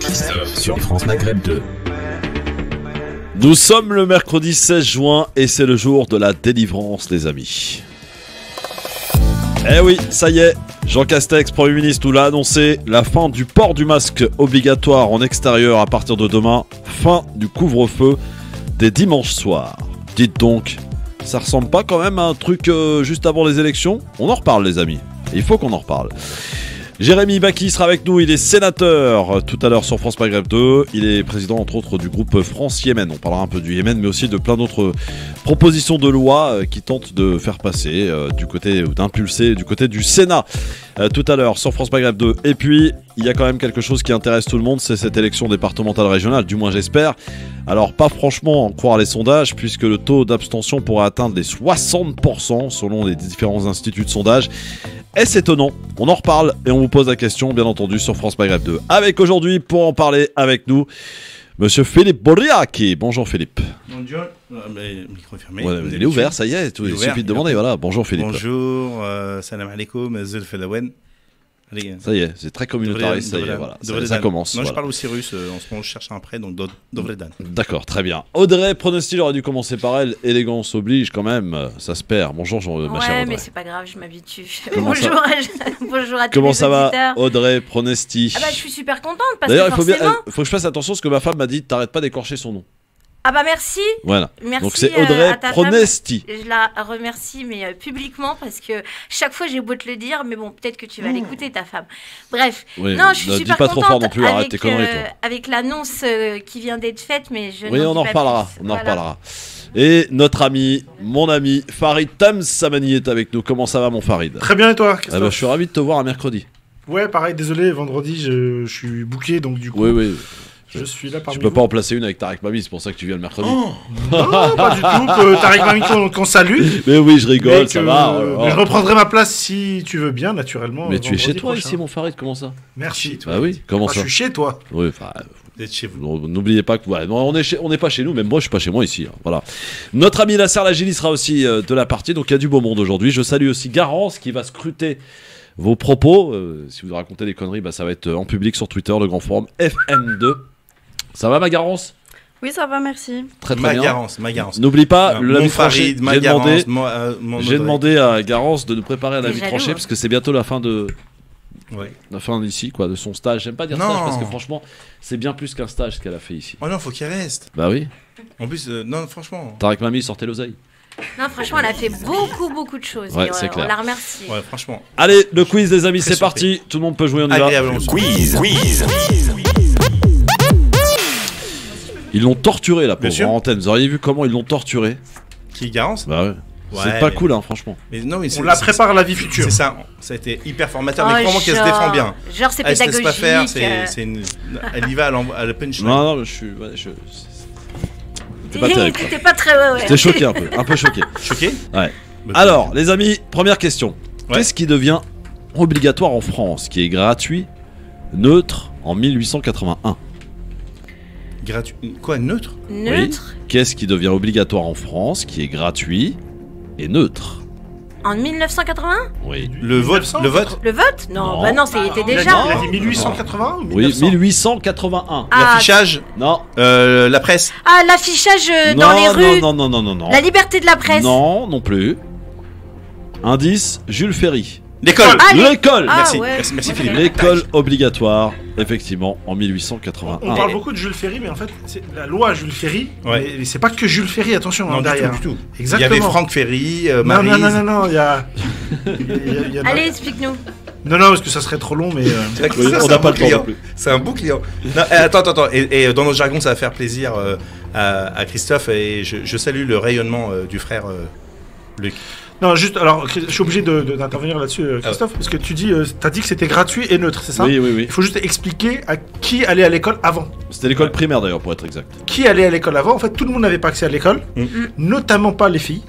Christophe sur France Maghreb 2. Nous sommes le mercredi 16 juin et c'est le jour de la délivrance, les amis. Eh oui, ça y est, Jean Castex, Premier ministre, nous l'a annoncé, la fin du port du masque obligatoire en extérieur à partir de demain, fin du couvre-feu des dimanches soirs. Dites donc, ça ressemble pas quand même à un truc juste avant les élections? On en reparle, les amis, il faut qu'on en reparle. Jérémy Bacchi sera avec nous, il est sénateur tout à l'heure sur France Maghreb 2, il est président entre autres du groupe France-Yémen, on parlera un peu du Yémen mais aussi de plein d'autres propositions de loi qui tentent de faire passer du côté, ou d'impulser du côté du Sénat tout à l'heure sur France Maghreb 2. Et puis il y a quand même quelque chose qui intéresse tout le monde, c'est cette élection départementale régionale, du moins j'espère. Alors pas franchement en croire les sondages puisque le taux d'abstention pourrait atteindre les 60% selon les différents instituts de sondage. Est-ce étonnant? On en reparle et on vous pose la question, bien entendu, sur France Maghreb 2. Avec aujourd'hui, pour en parler avec nous, Monsieur Philippe Borriaki. Bonjour Philippe. Bonjour. Micro fermé. Ouais, il est ouvert, ça y est, il suffit de demander. Voilà. Bonjour Philippe. Bonjour, salam alaikum, Zulf Lawen. Ça y est, c'est très communautariste, ça y est, voilà. Ça commence. Non, voilà. je parle aussi russe, en ce moment je cherche un prêt, donc Dovredan. D'accord, très bien. Audrey Pronosti, aurait dû commencer par elle, élégance oblige quand même, ça se perd. Bonjour ma chère Audrey. Ouais, mais c'est pas grave, je m'habitue. Bonjour à tous Comment les ça va, auditeurs. Audrey Pronosti? Ah bah je suis super contente parce D'ailleurs, que il forcément... faut que je fasse attention parce que ma femme m'a dit t'arrêtes pas d'écorcher son nom. Ah bah merci. Voilà. Merci. Donc c'est Audrey à ta Pronesti. femme. Je la remercie, mais publiquement, parce que chaque fois j'ai beau te le dire, mais bon, peut-être que tu vas l'écouter, ta femme. Bref, Oui, non, je suis dis super pas trop contente fort non plus, arrête tes conneries, toi. avec l'annonce qui vient d'être faite, mais je Oui, n'en on dis en pas reparlera, plus. on en Voilà. reparlera. Et notre ami, mon ami, Farid Tamsamani est avec nous. Comment ça va, mon Farid? Très bien, et toi, Ah Christophe? bah, je suis ravi de te voir un mercredi. Ouais, pareil, désolé, vendredi, je suis booké, donc du coup, Oui. je suis là parmi Tu peux vous. pas en placer une avec Tarek Mami, c'est pour ça que tu viens le mercredi. Oh non, pas du tout, Tariq Mami qu'on salue. Mais oui, je rigole, Mais ça que- va. mais je reprendrai ma place si tu veux bien, naturellement. Mais tu es chez vendredi toi prochain. ici, mon Farid, comment ça? Merci. Bah oui, comment Ah, ça? je suis chez toi. Oui, enfin, Vous êtes chez vous. n'oubliez pas que ouais, non, on n'est pas chez nous, même moi je suis pas chez moi ici. Hein, voilà. Notre ami Nasser Lagili sera aussi de la partie, donc il y a du beau monde aujourd'hui. Je salue aussi Garance qui va scruter vos propos. Si vous racontez des conneries, bah, ça va être en public sur Twitter, le grand forum FM2. Ça va ma Garance? Oui, ça va, merci. Très bien. Ma Garance. N'oublie pas, Non, le mon lami tranché, Farid, ma j'ai demandé, Garance, mon j'ai Audrey. demandé à Garance de nous préparer un T'es lami jaloux, tranché hein. parce que c'est bientôt la fin de... Ouais. La fin d'ici, quoi, de son stage. J'aime pas dire Non. stage parce que franchement, c'est bien plus qu'un stage ce qu'elle a fait ici. Oh non, faut qu'il reste. Bah oui. En plus, non, franchement. Tarek Mami, sortez l'oseille. Non, franchement, elle a fait beaucoup de choses. Ouais, et, c'est clair. on la remercie. Ouais, franchement. Allez, le quiz, les amis, Très c'est parti. Tout le monde peut jouer, on y va. Agréablement. Quiz. Ils l'ont torturé, la Bien pauvre, sûr. en antenne. Vous auriez vu comment ils l'ont torturé? Qui Garance? Bah ouais. Ouais, C'est pas mais- cool, hein, franchement. Mais non, mais On la prépare à la vie future. C'est ça. Ça a été hyper formateur, Oh, mais crois-moi qu'elle se genre- défend bien. Genre, c'est Elle se laisse pédagogique. pas faire, elle y va à la punchline. Non, je suis. Ouais, c'est pas terrible. T'étais pas très... ouais. J'étais choqué un peu choqué. Choqué? Ouais. Bah, Alors, les amis, première question. Ouais. Qu'est-ce qui devient obligatoire en France, qui est gratuit, neutre en 1881? Gratuit. Quoi, neutre? Neutre Qu'est-ce qui devient obligatoire en France, qui est gratuit et neutre? en 1981. Oui. Le vote? Le vote? Le vote? Non, Non. bah non, ça y était Il a déjà. dit 1880 ou Oui, 1900? 1881. Ah, L'affichage? Non. La presse? Ah, l'affichage dans les rues. Non. La liberté de la presse. Non plus. Indice, Jules Ferry. L'école! Ah, L'école. Ah, Merci, ouais. merci Ok. Philippe. L'école obligatoire, effectivement, en 1881. On parle beaucoup de Jules Ferry, mais en fait, c'est la loi Jules Ferry. Ouais. Mais c'est pas que Jules Ferry, attention, Non, hein, derrière. du tout. Exactement. Il y avait Franck Ferry, Non, Maryse. non, il y a. il y a- Allez, explique-nous. Non, parce que ça serait trop long, mais. C'est vrai que Oui, ça, on c'est n'a un pas beau le temps client. non plus. C'est un beau client. Non, attends. Et dans notre jargon, ça va faire plaisir à Christophe. Et je salue le rayonnement du frère Luc. Non, juste, alors, je suis obligé d'intervenir là-dessus, Christophe, parce que t'as dit que c'était gratuit et neutre, c'est ça? Oui. Il faut juste expliquer à qui allait à l'école avant. C'était l'école primaire d'ailleurs, pour être exact. Qui allait à l'école avant? En fait, tout le monde n'avait pas accès à l'école, Mm. notamment pas les filles,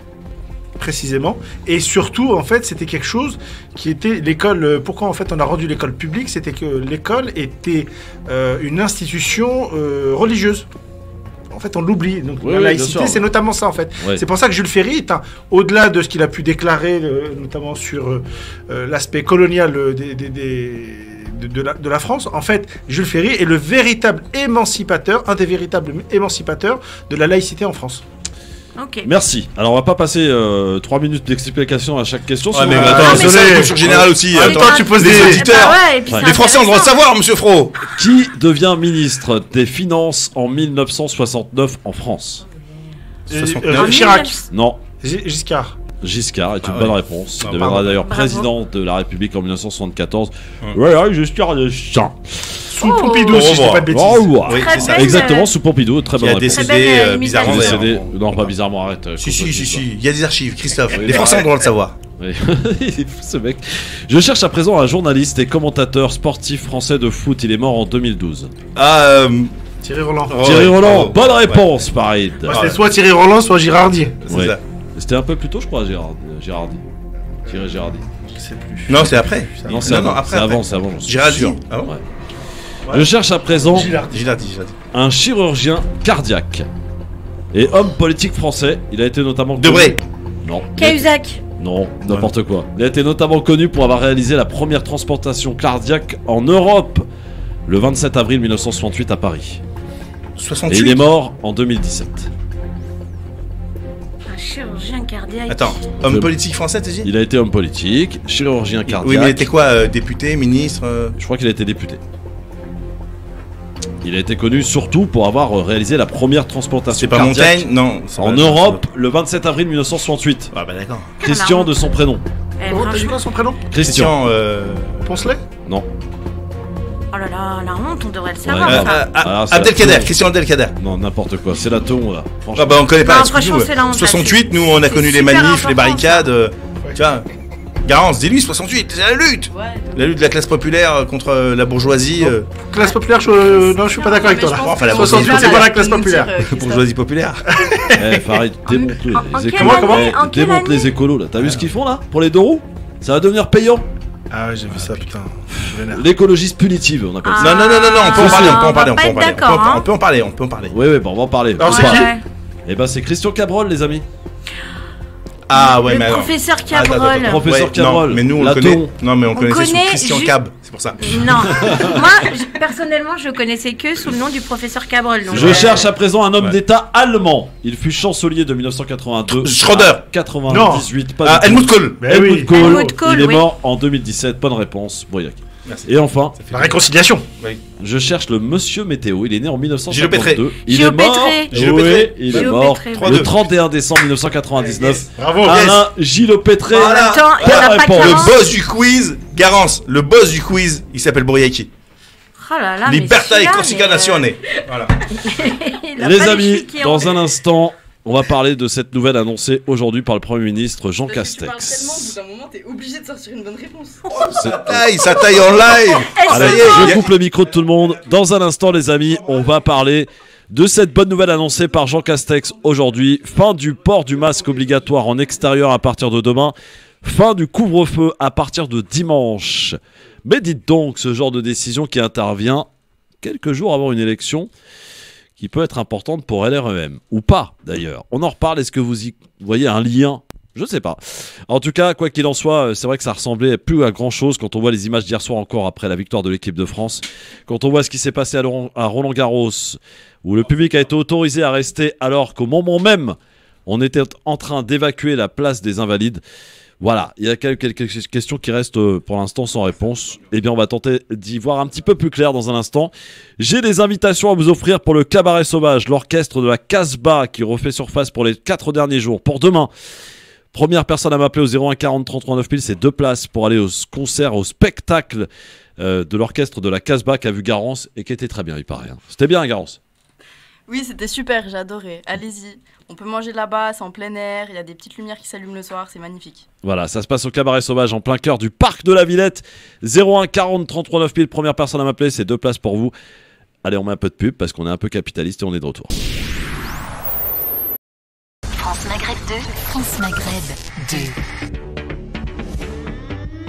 précisément. Et surtout, en fait, c'était quelque chose qui était l'école. Pourquoi en fait on a rendu l'école publique? C'était que l'école était une institution religieuse. En fait, on l'oublie. Donc, Oui, la oui, bien laïcité, sûr. c'est notamment ça, en fait. Ouais. C'est pour ça que Jules Ferry est au-delà de ce qu'il a pu déclarer, notamment sur l'aspect colonial de la France, en fait, Jules Ferry est le véritable émancipateur, un des véritables émancipateurs de la laïcité en France. Ok. Merci. Alors on va pas passer 3 minutes d'explication à chaque question. Ouais, sinon- mais Ah, attends, désolé. c'est ça la culture générale aussi. Attends, Attends, tu poses les des- auditeurs. ouais, et puis c'est Les Français ont le droit de intéressant. savoir, monsieur Fro. Qui devient ministre des Finances en 1969 en France? 69. En Chirac, 1900. Non. Giscard. Giscard est une Ah bonne ouais. réponse. Il Ah, deviendra bravo. d'ailleurs Bravo. président de la République en 1974. Ouais. Ouais, Giscard d'Estaing. Sous Oh. Pompidou, si je dis pas de bêtises. Oh, ouais. Oui, Très c'est ça. belle. Exactement, sous Pompidou, très Qui bonne a réponse. décédé Très belle bizarrement Il est imitation. d'ailleurs. décédé. Non, pas bizarrement, arrête. Si, qu'on te dise si. Il y a des archives, Christophe. Oui, Les Français ont le droit de le savoir. Oui. Il est fou, ce mec. Je cherche à présent un journaliste et commentateur sportif français de foot. Il est mort en 2012. Ah, Thierry Roland. oh, Thierry ouais, Roland, bravo. bonne Ouais. réponse, Farid. Moi, c'était soit Thierry Roland, soit Girardier. C'est Ouais. ça. C'était un peu plus tôt, je crois, Girardi. Thierry Girardi. Je sais plus. Non, c'est après. Non, c'est avant. après, C'est après. avant, c'est avant. j'en suis Girardi. sûr. Ah bon Ouais. Je cherche à présent Gilardi. Gilardi. un chirurgien cardiaque et homme politique français. Il a été notamment Debré. Non. Cahuzac. Non, n'importe quoi. Il a été notamment connu pour avoir réalisé la première transplantation cardiaque en Europe le 27 avril 1968 à Paris. Et 68. il est mort en 2017. Un chirurgien cardiaque. Attends, homme Je- politique français, t'as dit? Il a été homme politique, chirurgien cardiaque. Oui, mais il était quoi député, ministre Je crois qu'il a été député. Il a été connu surtout pour avoir réalisé la première transplantation C'est pas cardiaque Montaigne? Non. c'est en pas- Europe le 27 avril 1968. Ah bah d'accord. Christian de son prénom. Eh, Comment t'as dit franchement. quoi son prénom? Christian. Poncelet? Non. Oh là là, la honte, on devrait le Ouais, savoir grave. ça. Ah, c'est Abdelkader, la- Christian Abdelkader. Non, n'importe quoi. C'est la teon là. Franchement. Ah bah on connaît pas, Non, excuse-nous. franchement, c'est la honte, 68, nous on a C'est connu les super manifs, important, les barricades. Ouais. Tu vois, Garance, dis-lui 68, c'est la lutte. La lutte de la classe populaire contre la bourgeoisie. Classe populaire, non, je suis pas d'accord avec toi là. Enfin, la 68, c'est pas la classe populaire. Bourgeoisie populaire. Eh, Farid, démonte-le. en Les quelle écolos. année Eh, En quelle démonte année les écolos là. T'as vu ce qu'ils font là pour les deux roues? Ça va devenir payant. Ah ouais, j'ai vu ça, putain. Je suis vénère. L'écologisme punitive, on appelle ça. Non, on peut en Ah, parler, on peut on en parler, va on peut pas en être parler. d'accord, hein. On peut en parler, on peut en parler. Oui, bon, on va en parler. Alors, On c'est parle. qui Eh ben, c'est Christian Cabrol, les amis. Ah ouais, Le mais alors. professeur Attends, attends, Cabrol. attends. Professeur Ouais, Cabrol, non, mais nous on la le connaît. teon. Non, mais on connaissait sous connaît Christian ju- Cab, c'est pour ça. Non, moi personnellement je connaissais que sous le nom du professeur Cabrol. donc, Je cherche à présent un homme Ouais. d'État allemand. Il fut chancelier de 1982 Schröder. à 98. Pas Ah, du tout. Helmut Kohl. Mais Helmut oui, Kohl. Helmut Kohl, Il est oui. mort en 2017. Bonne réponse, Boyac. Merci. Et enfin, la réconciliation. je cherche le monsieur météo. Il est né en Gilles 1952. Il est Gilles mort. Pétré. Gilles Oui, Pétré. il est Gilles mort Pétré. le 3-2. 31 décembre 1999. Bravo. Alain Gilles Pétré. Voilà. Attends, il y en a Bonne pas réponse. 40. Le boss du quiz, Garance, le boss du quiz, il s'appelle Bouriaki. Oh là là, mais Libertà e celui-là, Corsica mais, Nazione. Voilà. il a Les pas amis, l'expliqué, en dans fait. un instant, on va parler de cette nouvelle annoncée aujourd'hui par le Premier ministre Jean Parce que tu parles tellement, au bout Castex. d'un moment, t'es obligé de sortir une bonne réponse. Ça taille en live. Eh, Allez, Ça y est, je coupe le micro de tout le monde. Dans un instant, les amis, on va parler de cette bonne nouvelle annoncée par Jean Castex aujourd'hui. Fin du port du masque obligatoire en extérieur à partir de demain. Fin du couvre-feu à partir de dimanche. Mais dites donc, ce genre de décision qui intervient quelques jours avant une élection qui peut être importante pour LREM. Ou pas, d'ailleurs. On en reparle. Est-ce que vous y voyez un lien ? Je sais pas. En tout cas, quoi qu'il en soit, c'est vrai que ça ressemblait plus à grand chose quand on voit les images d'hier soir encore après la victoire de l'équipe de France. Quand on voit ce qui s'est passé à Roland-Garros, où le public a été autorisé à rester alors qu'au moment même, on était en train d'évacuer la place des Invalides. Voilà, il y a quelques questions qui restent pour l'instant sans réponse. Eh bien, on va tenter d'y voir un petit peu plus clair dans un instant. J'ai des invitations à vous offrir pour le Cabaret Sauvage, l'orchestre de la Casbah qui refait surface pour les 4 derniers jours. Pour demain, première personne à m'appeler au 01 40 33 9000, c'est 2 places pour aller au concert, au spectacle de l'orchestre de la Casbah qui a vu Garance et qui était très bien, il paraît. Hein. C'était bien, Garance. Oui, c'était super, j'ai adoré. Allez-y. On peut manger là-bas, c'est en plein air, il y a des petites lumières qui s'allument le soir, c'est magnifique. Voilà, ça se passe au Cabaret Sauvage en plein cœur du parc de la Villette. 01 40 33 9000, première personne à m'appeler, c'est 2 places pour vous. Allez, on met un peu de pub parce qu'on est un peu capitaliste et on est de retour. France Maghreb 2, France Maghreb 2.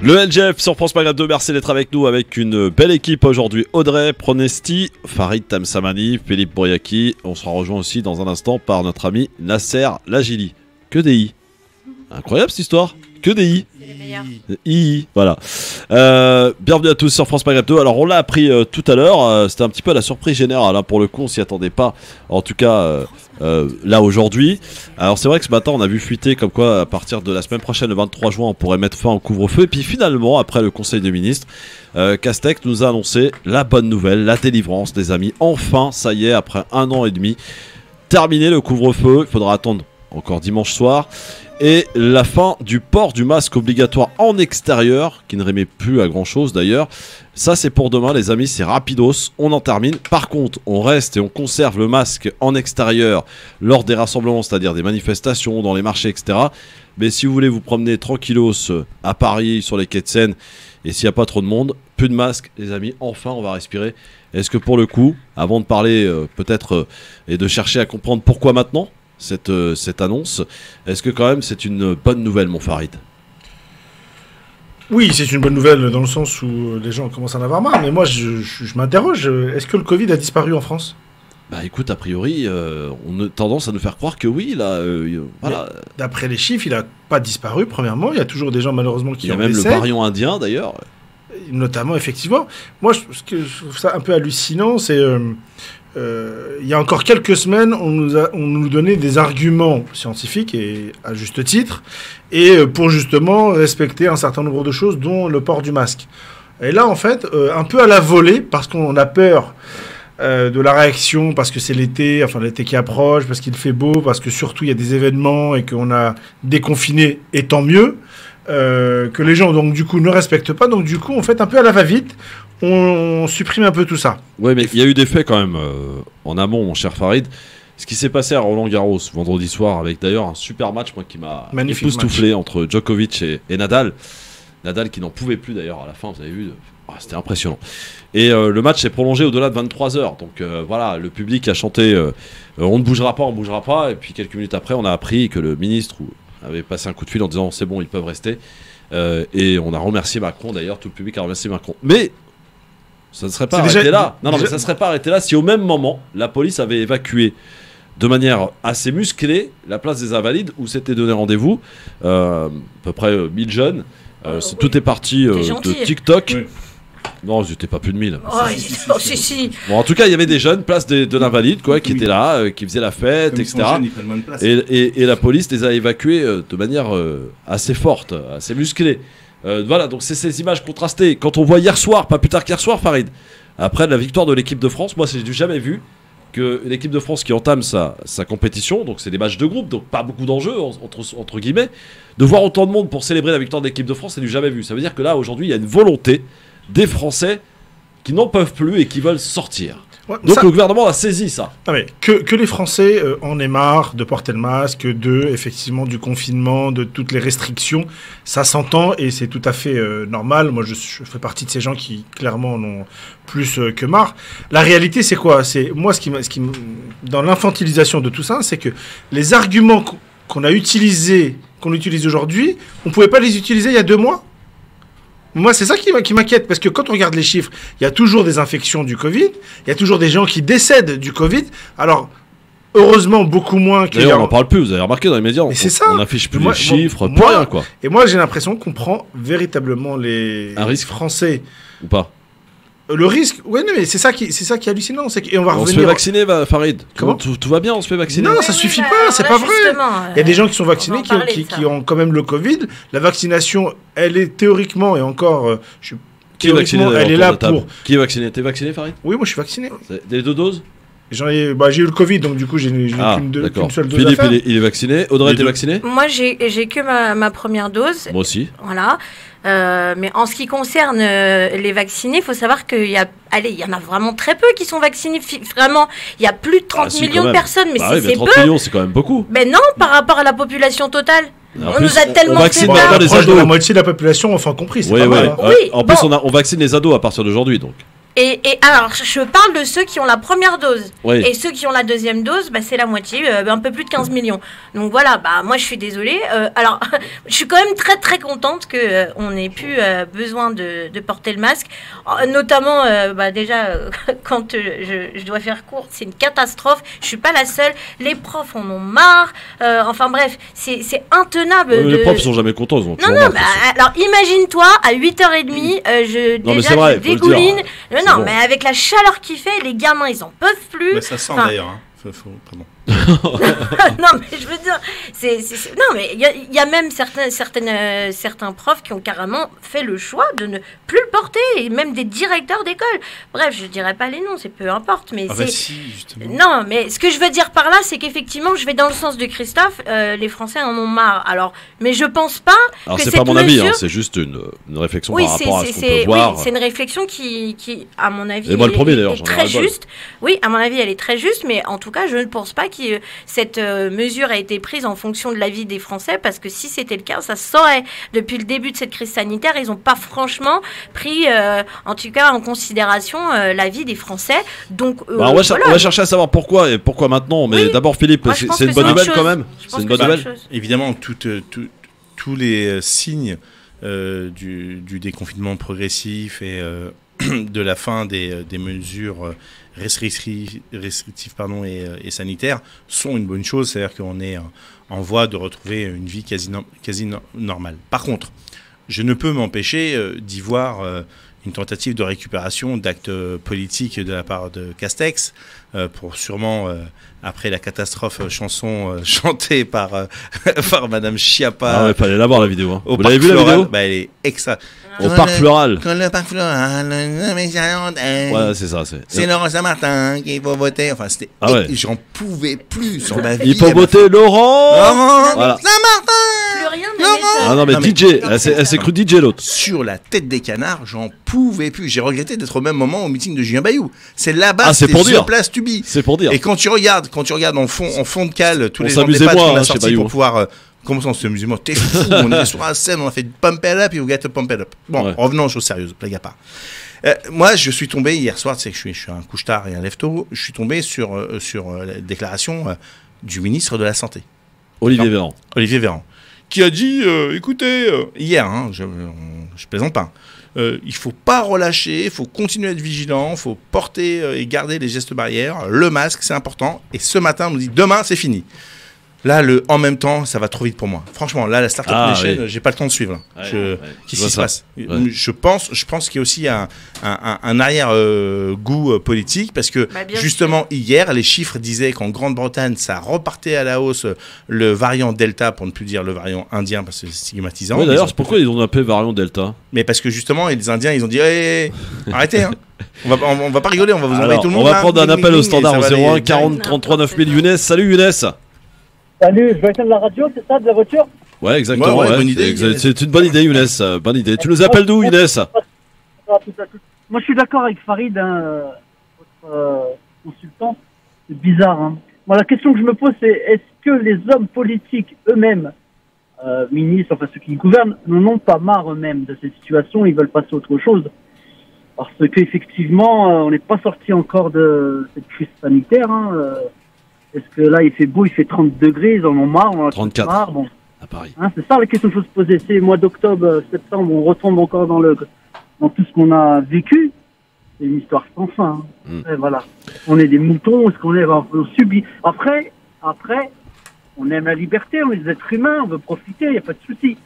Le LGF sur France Maghreb 2, merci d'être avec nous avec une belle équipe aujourd'hui. Audrey Pronesti, Farid Tamsamani, Philippe Bouriaki. On sera rejoint aussi dans un instant par notre ami Nasser Lagili. Que des I. Incroyable cette histoire. Que des I. C'est les meilleurs. I, voilà. Bienvenue à tous sur France Maghreb 2. Alors on l'a appris tout à l'heure, c'était un petit peu la surprise générale, hein, pour le coup on s'y attendait pas, en tout cas là aujourd'hui. Alors c'est vrai que ce matin on a vu fuiter comme quoi à partir de la semaine prochaine, le 23 juin, on pourrait mettre fin au couvre-feu. Et puis finalement, après le conseil des ministres, Castex nous a annoncé la bonne nouvelle, la délivrance les amis. Enfin, ça y est, après 1 an et demi, terminé le couvre-feu, il faudra attendre encore dimanche soir. Et la fin du port du masque obligatoire en extérieur, qui ne remet plus à grand chose d'ailleurs. Ça c'est pour demain les amis, c'est rapidos, on en termine. Par contre, on reste et on conserve le masque en extérieur lors des rassemblements, c'est-à-dire des manifestations, dans les marchés, etc. Mais si vous voulez vous promener tranquillos à Paris, sur les quais de Seine, et s'il n'y a pas trop de monde, plus de masque les amis, enfin on va respirer. Est-ce que pour le coup, avant de parler peut-être et de chercher à comprendre pourquoi maintenant cette annonce, est-ce que quand même c'est une bonne nouvelle, mon Farid? Oui, c'est une bonne nouvelle dans le sens où les gens commencent à en avoir marre, mais moi je m'interroge, est-ce que le Covid a disparu en France? Bah écoute, a priori, on a tendance à nous faire croire que oui, là, voilà. D'après les chiffres, il n'a pas disparu, premièrement, il y a toujours des gens malheureusement qui en décèdent. Il y a même le variant indien d'ailleurs. Notamment, effectivement. Moi, ce que je trouve ça un peu hallucinant, c'est... il y a encore quelques semaines, on nous donnait des arguments scientifiques, et à juste titre, et pour justement respecter un certain nombre de choses, dont le port du masque. Et là, en fait, un peu à la volée, parce qu'on a peur de la réaction, parce que c'est l'été, enfin l'été qui approche, parce qu'il fait beau, parce que surtout il y a des événements et qu'on a déconfiné, et tant mieux, que les gens donc du coup ne respectent pas, donc du coup on fait un peu à la va-vite, on supprime un peu tout ça. Ouais, mais il y a eu des faits quand même en amont, mon cher Farid. Ce qui s'est passé à Roland-Garros vendredi soir, avec d'ailleurs un super match moi, qui m'a époustouflé entre Djokovic et Nadal. Nadal qui n'en pouvait plus d'ailleurs à la fin, vous avez vu, c'était impressionnant. Et le match s'est prolongé au-delà de 23 heures. Donc voilà, le public a chanté on ne bougera pas, on ne bougera pas. Et puis quelques minutes après, on a appris que le ministre avait passé un coup de fil en disant c'est bon, ils peuvent rester. Et on a remercié Macron d'ailleurs, tout le public a remercié Macron. Mais ça ne serait pas arrêté là. Non, mais ça ne serait pas arrêté là si au même moment, la police avait évacué de manière assez musclée la place des Invalides où s'était donné rendez-vous à peu près 1000 jeunes. Tout est parti de TikTok. Oui. Non, j'étais pas plus de 1000. Si. Bon, en tout cas, il y avait des jeunes, place de l'Invalide, quoi, qui étaient là, qui faisaient la fête, comme etc. Jeunes, et la police les a évacués de manière assez forte, assez musclée. Voilà, donc c'est ces images contrastées. Quand on voit hier soir, pas plus tard qu'hier soir, Farid, après la victoire de l'équipe de France, moi, j'ai jamais vu que l'équipe de France qui entame sa compétition, donc c'est des matchs de groupe, donc pas beaucoup d'enjeux, entre guillemets, de voir autant de monde pour célébrer la victoire de l'équipe de France, c'est du jamais vu. Ça veut dire que là, aujourd'hui, il y a une volonté des Français qui n'en peuvent plus et qui veulent sortir. Ouais, donc ça, le gouvernement a saisi ça. Non mais que les Français en aient marre de porter le masque, effectivement du confinement, de toutes les restrictions, ça s'entend et c'est tout à fait normal. Moi je fais partie de ces gens qui clairement en ont plus que marre. La réalité c'est quoi? C'est moi ce qui dans l'infantilisation de tout ça, c'est que les arguments qu'on utilise aujourd'hui, on pouvait pas les utiliser il y a 2 mois. Moi, c'est ça qui m'inquiète, parce que quand on regarde les chiffres, il y a toujours des infections du Covid, il y a toujours des gens qui décèdent du Covid. Alors, heureusement, beaucoup moins qu'il y a... D'ailleurs, on n'en parle plus, vous avez remarqué dans les médias, on n'affiche plus les chiffres, pour rien, quoi. Et moi, j'ai l'impression qu'on prend véritablement un risque français. Ou pas? Le risque, oui, mais c'est ça qui est hallucinant. Et on se fait vacciner, Farid. Comment tout va bien, on se fait vacciner. Non, ça suffit pas, c'est pas vrai. Il y a des gens qui sont vaccinés, qui ont quand même le Covid. La vaccination, elle est théoriquement, et encore, qui est vacciné, elle est là pour... Qui est vacciné? T'es vacciné, Farid? Oui, moi je suis vacciné. Des 2 doses? J'ai eu le Covid, donc du coup j'ai qu'une seule dose. Philippe, il est vacciné. Audrey, t'es vacciné? Moi, j'ai que ma première dose. Moi aussi. Voilà. Mais en ce qui concerne les vaccinés, il faut savoir qu'il y en a vraiment très peu qui sont vaccinés. Vraiment, il y a plus de 30 millions de personnes, mais c'est 30 peu. millions, c'est quand même beaucoup. Mais non, par rapport à la population totale. On nous a tellement fait peur. La moitié de la population, enfin compris, c'est pas mal. En plus, on vaccine les ados à partir d'aujourd'hui, donc. Et alors, je parle de ceux qui ont la première dose. Oui. Et ceux qui ont la deuxième dose, c'est la moitié, un peu plus de 15 millions. Donc voilà, moi je suis désolée. Alors, je suis quand même très très contente qu'on n'ait plus besoin de porter le masque. Notamment, déjà, quand je dois faire court, c'est une catastrophe. Je suis pas la seule. Les profs en ont marre. Enfin bref, c'est intenable. Les profs sont jamais contents, ils ont toujours marre, alors imagine-toi, à 8h30, je dégouline. Non, mais avec la chaleur qu'il fait, les gamins, ils en peuvent plus. Mais ça sent d'ailleurs. Hein. Pardon. Non, mais je veux dire, non, mais il y a même certains profs qui ont carrément fait le choix de ne plus le porter, et même des directeurs d'école. Bref, je dirais pas les noms, c'est peu importe, mais si, justement. Non, mais ce que je veux dire par là, c'est qu'effectivement, je vais dans le sens de Christophe. Les Français en ont marre. Alors, mais je pense pas. Alors, que c'est cette pas mon avis, mesure... c'est juste une réflexion par rapport à ce qu'on peut voir. Oui, c'est une réflexion qui, à mon avis, et moi, le premier, d'ailleurs, est très juste. Oui, à mon avis, elle est très juste, mais en tout cas, je ne pense pas que cette mesure a été prise en fonction de l'avis des Français, parce que si c'était le cas, ça se saurait. Depuis le début de cette crise sanitaire, ils n'ont pas franchement pris, en tout cas, en considération l'avis des Français. Donc, on va chercher à savoir pourquoi et pourquoi maintenant. Mais d'abord, Philippe, c'est une bonne nouvelle quand même. C'est une bonne nouvelle. Évidemment, tous les signes du déconfinement progressif et de la fin des mesures restrictives et sanitaires sont une bonne chose, c'est-à-dire qu'on est en voie de retrouver une vie quasi normale. Par contre, je ne peux m'empêcher d'y voir une tentative de récupération d'actes politiques de la part de Castex, pour sûrement, après la catastrophe chanson chantée par Madame Schiappa. Ah ouais, fallait la voir la vidéo. Hein. Vous l'avez vu la vidéo? Elle est extra. Au Parc Floral. Quand le Parc Floral, ouais, c'est ça. C'est Laurent Saint-Martin qu'il faut voter. Enfin, c'était. J'en pouvais plus sur ma vie. Il faut voter Laurent voilà. Saint-Martin. Plus rien Ah non, mais DJ, elle s'est crue DJ l'autre. Sur la tête des canards, j'en pouvais plus. J'ai regretté d'être au même moment au meeting de Julien Bayou. C'est là-bas, c'est pour dire. Place Tubi. C'est pour dire. Et quand tu regardes en fond de cale tous les gens des pattes qu'on a sortis pour pouvoir. Comment ça, on s'amuse? Moi, t'es fou. On est sur la scène, on a fait du pump it up et vous get a pump it up. Bon, revenons aux choses sérieuses, blague à part. Moi, je suis tombé hier soir, tu sais que je suis un couche-tard et un lève-tôt, je suis tombé sur la déclaration du ministre de la Santé. Olivier Véran. Qui a dit, écoutez, hier, je plaisante pas, il faut pas relâcher, il faut continuer à être vigilant, il faut porter et garder les gestes barrières, le masque, c'est important. Et ce matin, on nous dit, demain, c'est fini. Là, en même temps, ça va trop vite pour moi. Franchement, là, la Startup Nation, j'ai pas le temps de suivre. Qu'est-ce qui se passe? Je pense qu'il y a aussi un arrière-goût politique, parce que justement, hier, les chiffres disaient qu'en Grande-Bretagne, ça repartait à la hausse le variant Delta, pour ne plus dire le variant indien, parce que c'est stigmatisant. Oui, d'ailleurs, c'est pourquoi ils ont appelé variant Delta? Mais parce que justement, les Indiens, ils ont dit arrêtez, hein. On va pas rigoler, on va vous envoyer tout le monde. On va prendre un appel au standard au 01 40 33 9000. Younes, salut Younes. Salut, je vais éteindre la radio, c'est ça, de la voiture? Ouais, exactement. Bonne idée, c'est une bonne idée, Younes. Bonne idée. Tu nous appelles d'où, Younes? Moi, je suis d'accord avec Farid, votre consultant. C'est bizarre. Hein. Moi, la question que je me pose, c'est est-ce que les hommes politiques eux-mêmes, ministres, enfin ceux qui gouvernent, n'en ont pas marre eux-mêmes de cette situation? Ils veulent passer à autre chose. Parce qu'effectivement, on n'est pas sorti encore de cette crise sanitaire. Est-ce que là, il fait beau, il fait 30 degrés, ils en ont marre, on en a 34 marre, bon. À Paris. C'est ça la question qu'il faut se poser. C'est mois d'octobre, septembre, on retombe encore dans tout ce qu'on a vécu. C'est une histoire sans fin. Après, voilà. On est des moutons, on subit. Après, on aime la liberté, on est des êtres humains, on veut profiter, il n'y a pas de souci.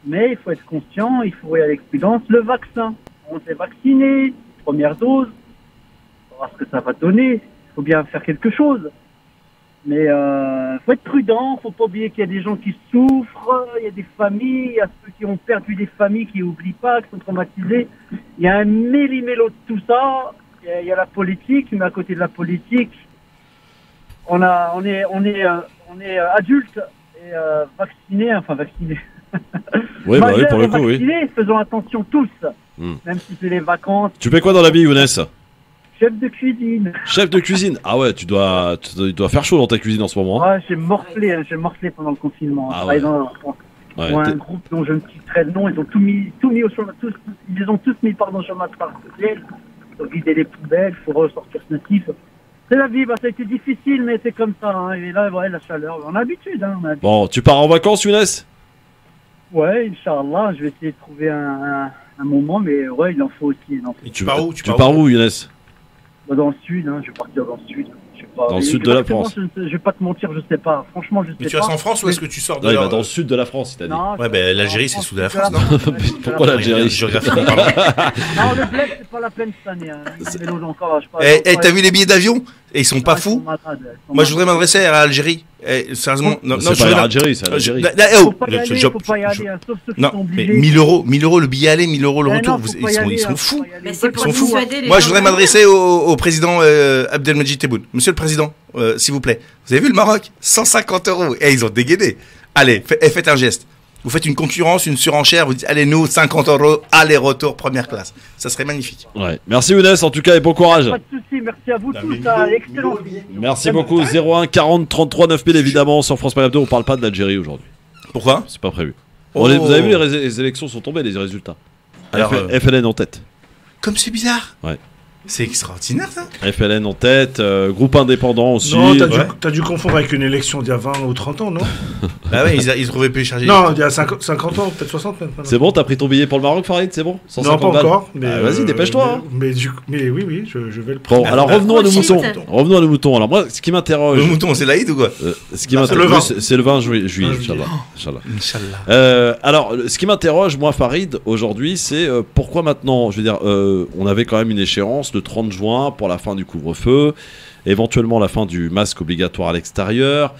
Mais il faut être conscient, il faut y aller avec prudence. Le vaccin, on s'est vacciné, première dose, on va voir ce que ça va donner. Il faut bien faire quelque chose. Mais faut être prudent, faut pas oublier qu'il y a des gens qui souffrent, il y a des familles, il y a ceux qui ont perdu des familles qui n'oublient pas, qui sont traumatisés. Il y a un méli-mélo de tout ça. Il y a la politique, mais à côté de la politique, on est adulte et vacciné. Oui, bah oui, pour le coup, vaccinés, faisons attention tous, même si c'est les vacances. Tu fais quoi dans la vie, Younes? Chef de cuisine. Chef de cuisine. Ah ouais, tu dois faire chaud dans ta cuisine en ce moment. Ouais, j'ai morflé pendant le confinement. Pour un groupe dont je ne citerai le nom, ils ont tout mis au chômage, ils ont tous mis au chômage partiel. faut vider les poubelles, faut ressortir ce natif. C'est la vie, bah, ça a été difficile, mais c'est comme ça. Hein. Et là, ouais, la chaleur, on a l'habitude. Hein, Bon, tu pars en vacances, Younes? Ouais, Inch'Allah, je vais essayer de trouver un moment, mais ouais, il en faut aussi. Il en faut. Et tu pars où? Tu pars où, Younes? Bah, dans le sud, hein, je vais partir dans le sud. Je sais pas. Dans le sud de la France. Je vais pas te mentir, je sais pas. Franchement, je sais pas. Mais tu restes en France ou est-ce que tu sors de Non, il là va dans le sud de la France, il t'a dit. Non, Ouais, ben l'Algérie, c'est sous de la France, non? Pourquoi l'Algérie? Géographiquement parlant. Non, le bled, c'est pas la peine cette année. Hein. Il mélange encore, je sais pas. Eh, t'as vu les billets d'avion? Et ils sont pas fous? Moi, je voudrais m'adresser à l'Algérie. Eh, sérieusement, non, C'est pas l'Algérie, c'est l'Algérie. Faut pas y aller, faut pas y aller, hein, sauf ceux qui Non, sont mais obligés. 1000 euros le billet aller, 1000 euros le Eh retour. non, faut Ils pas y aller, sont hein, fous. faut pas y aller. Mais Ils c'est veulent pour pas nous voir. dissuader les Moi, je gens voudrais d'aller. m'adresser au président Abdelmajid Tebboune. Monsieur le président, s'il vous plaît, vous avez vu le Maroc? 150 euros. Et ils ont dégainé. Allez, faites un geste. Vous faites une concurrence, une surenchère, vous dites, allez, nous, 50 euros, aller-retour, première classe. Ça serait magnifique. Ouais. Merci, Younes, en tout cas, et bon courage. Pas de soucis, merci à vous tous. Ça, excellent. Merci beaucoup. 01 40 33 9000, évidemment, sur France Maghreb 2. On parle pas de l'Algérie aujourd'hui. Pourquoi? C'est pas prévu. Oh. Vous avez vu, les élections sont tombées, les résultats. Alors, FLN en tête. comme c'est bizarre. Ouais. C'est extraordinaire, ça. FLN en tête, groupe indépendant aussi. Non, ouais. t'as dû confondre avec une élection d'il y a 20 ou 30 ans, non? Ah ouais, ils trouvaient plus chargé. Non, il y a 50 ans, peut-être 60 maintenant. C'est bon, t'as pris ton billet pour le Maroc, Farid? C'est bon? Non, 150 pas balles. encore. Mais Vas-y, dépêche-toi. hein. Mais oui, je vais le prendre. Bon, alors revenons à nos Prochaine. moutons. Revenons à nos moutons. Alors moi, ce qui m'interroge, Le mouton, c'est l'Aïd ou quoi? ce qui Non, c'est le m'interroge, 20. c'est le 20 juillet, juillet. Inch'Allah. Inch'Allah. Inch'Allah. Alors, ce qui m'interroge, moi, Farid, aujourd'hui, c'est pourquoi maintenant, je veux dire, on avait quand même une échéance le 30 juin pour la fin du couvre-feu, éventuellement la fin du masque obligatoire à l'extérieur,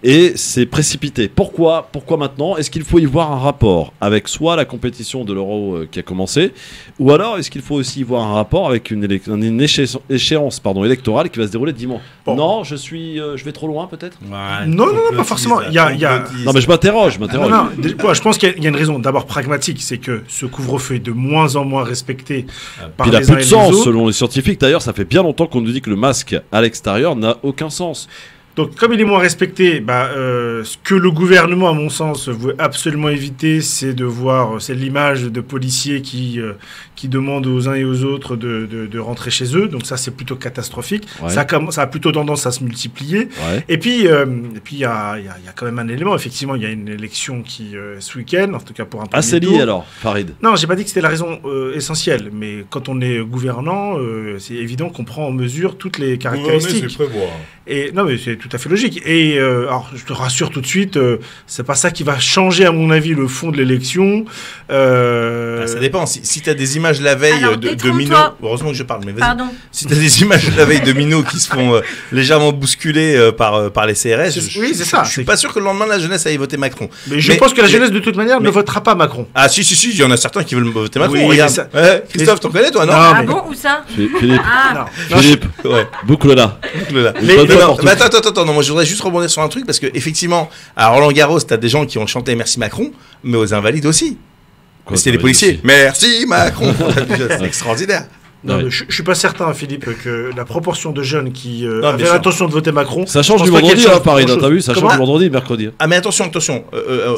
et c'est précipité. Pourquoi maintenant? Est-ce qu'il faut y voir un rapport avec soit la compétition de l'Euro qui a commencé, ou alors est-ce qu'il faut aussi y voir un rapport avec une échéance électorale qui va se dérouler dimanche? Bon. Non, je vais trop loin peut-être? Ouais, Non, pas forcément. Il y a- Non, mais je m'interroge. Non, je pense qu'il y a une raison d'abord pragmatique, c'est que ce couvre-feu est de moins en moins respecté par Puis il a les plus uns de et les sens autres. selon les scientifiques. D'ailleurs, ça fait bien longtemps qu'on nous dit que le masque à l'extérieur n'a aucun sens. Donc, comme il est moins respecté, ce que le gouvernement, à mon sens, veut absolument éviter, c'est de voir, c'est l'image de policiers qui demandent aux uns et aux autres de rentrer chez eux. Donc ça, c'est plutôt catastrophique. Ouais. Ça a plutôt tendance à se multiplier. Ouais. Et puis, il y a quand même un élément. Effectivement, il y a une élection qui ce week-end, en tout cas pour un premier Assez tour. lié alors, Farid. Non, j'ai pas dit que c'était la raison essentielle, mais quand on est gouvernant, c'est évident qu'on prend en mesure toutes les caractéristiques. Et non, mais c'est tout à fait logique. Et alors, je te rassure tout de suite, c'est pas ça qui va changer, à mon avis, le fond de l'élection. Ça dépend. Si t'as des images la veille Alors, de détrompe-toi. minots, heureusement que je parle, mais vas-y. Pardon. Si t'as des images la veille de minots qui se font légèrement bousculer par les CRS, Oui, c'est ça. Je suis pas sûr que le lendemain la jeunesse aille voter Macron. Mais je pense que la jeunesse, de toute manière, ne mais- votera pas Macron. Ah si, il y en a certains qui veulent voter Macron. Oui, regarde. mais ça- Christophe, t'en connais toi, non? Non, Ah mais- bon, où ça? Philippe, Ah, Non, Philippe, Ouais. boucle là. Là. Mais- Non, n'importe où. mais attends, non, moi je voudrais juste rebondir sur un truc parce que effectivement, à Roland Garros, t'as des gens qui ont chanté Merci Macron, mais aux Invalides aussi. Quoi, C'était les ça policiers. aussi Merci Macron. C'est extraordinaire. Non, Ouais. mais je suis pas certain, Philippe, que la proportion de jeunes qui bien avaient sûr. l'intention de voter Macron. Ça change je du pense pas vendredi, qu'elle hein, change Farid. grand-chose. T'as vu? Ça change Comment du vendredi et le mercredi. Ah mais attention.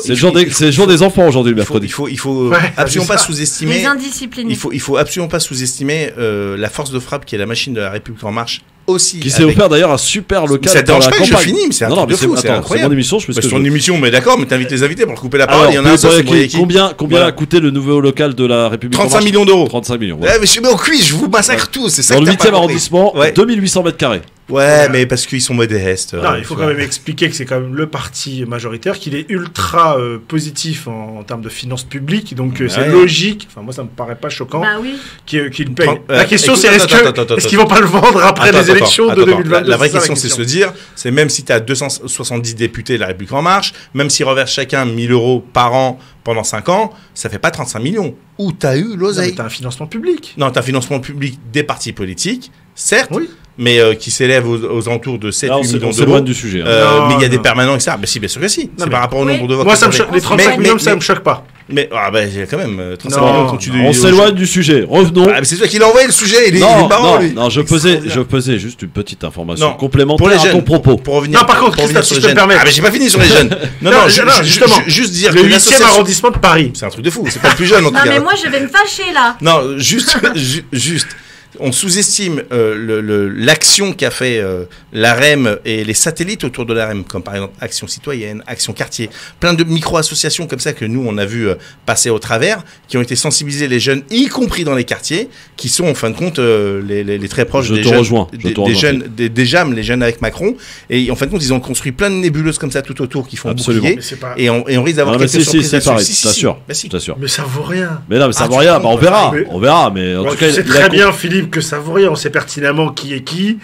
C'est le jour des enfants aujourd'hui, le mercredi. Il faut Ouais, absolument c'est pas ça. sous-estimer. les indisciplinés. Il faut absolument pas sous-estimer la force de frappe qui est la machine de la République en marche aussi. Qui s'est avec- offert d'ailleurs un super local. Ça te pour dérange la pas que je campagne. finis, mais c'est un Non, truc mais de fou, c'est attends, c'est incroyable. mon émission, je me Bah, c'est suis ton émission, mais d'accord, mais t'invites les invités pour leur couper la parole. Alors, Il y en a un seul, c'est Philippe Mouyaki. Boyaki, combien Voilà. a coûté le nouveau local de la République en 35 marche? millions d'euros. 35 millions. Ouais, mais je suis au cuisse, je vous massacre tous, c'est ça Dans que le t'as pas 8e compris. arrondissement, Ouais. 2800 mètres carrés. Ouais, mais parce qu'ils sont modestes. Non, il faut quand même expliquer que c'est quand même le parti majoritaire, qu'il est ultra positif en termes de finances publiques, donc c'est Ouais. logique. Enfin, moi, ça me paraît pas choquant Bah oui. qu'il paye. Attends, La question, écoute, c'est attends, est-ce qu'ils vont pas le vendre après Attends, les élections de attends. 2022? La vraie C'est ça, question, c'est se dire, c'est même si tu as 270 députés de la République en marche, même s'ils reversent chacun 1000 euros par an pendant 5 ans, ça fait pas 35 millions. Où t'as eu Non, mais l'oseille? t'as un financement public. Non, t'as un financement public des partis politiques, certes, Oui. mais qui s'élève aux alentours de 7-8 Là, on millions d'euros. s'éloigne du sujet. hein. Non, Mais il y a des non. permanents, etc. Bah si, bien sûr que si. C'est mais- par rapport au Oui. nombre de votes. Moi, ça me que choque. vous Les avez. 35 Mais- millions, mais- ça me choque pas. Mais il y a quand même 35 Non, millions quand tu On s'éloigne du sujet. Revenons. Ah, mais c'est toi qui l'as envoyé le sujet, il est Non, marrant lui. je pesais juste une petite information Non, complémentaire pour les à ton jeunes, propos. Pour revenir. Non, par contre, pour revenir Christophe, sur si les je peux me jeunes. permettre. Ah, mais j'ai pas fini sur les jeunes. Non, justement. juste dire Le que 8e l'association. arrondissement de Paris. C'est un truc de fou, c'est pas le plus jeune en tout Non, cas. mais moi, je vais me fâcher là. Non, juste On sous-estime l'action qu'a fait l'AREM et les satellites autour de l'AREM, comme par exemple Action Citoyenne, Action Quartier, plein de micro-associations comme ça que nous, on a vu passer au travers, qui ont été sensibilisés les jeunes, y compris dans les quartiers, qui sont en fin de compte les très proches des jeunes, des JAM, les jeunes avec Macron. Et en fin de compte, ils ont construit plein de nébuleuses comme ça tout autour qui font bouclier. Et on risque d'avoir quelques surprises là-dessus. Mais ça vaut rien. Mais non, mais ça vaut rien. On verra. On verra. Mais en tout cas, tu sais très bien, Philippe, que ça vaut rien. On sait pertinemment qui est qui.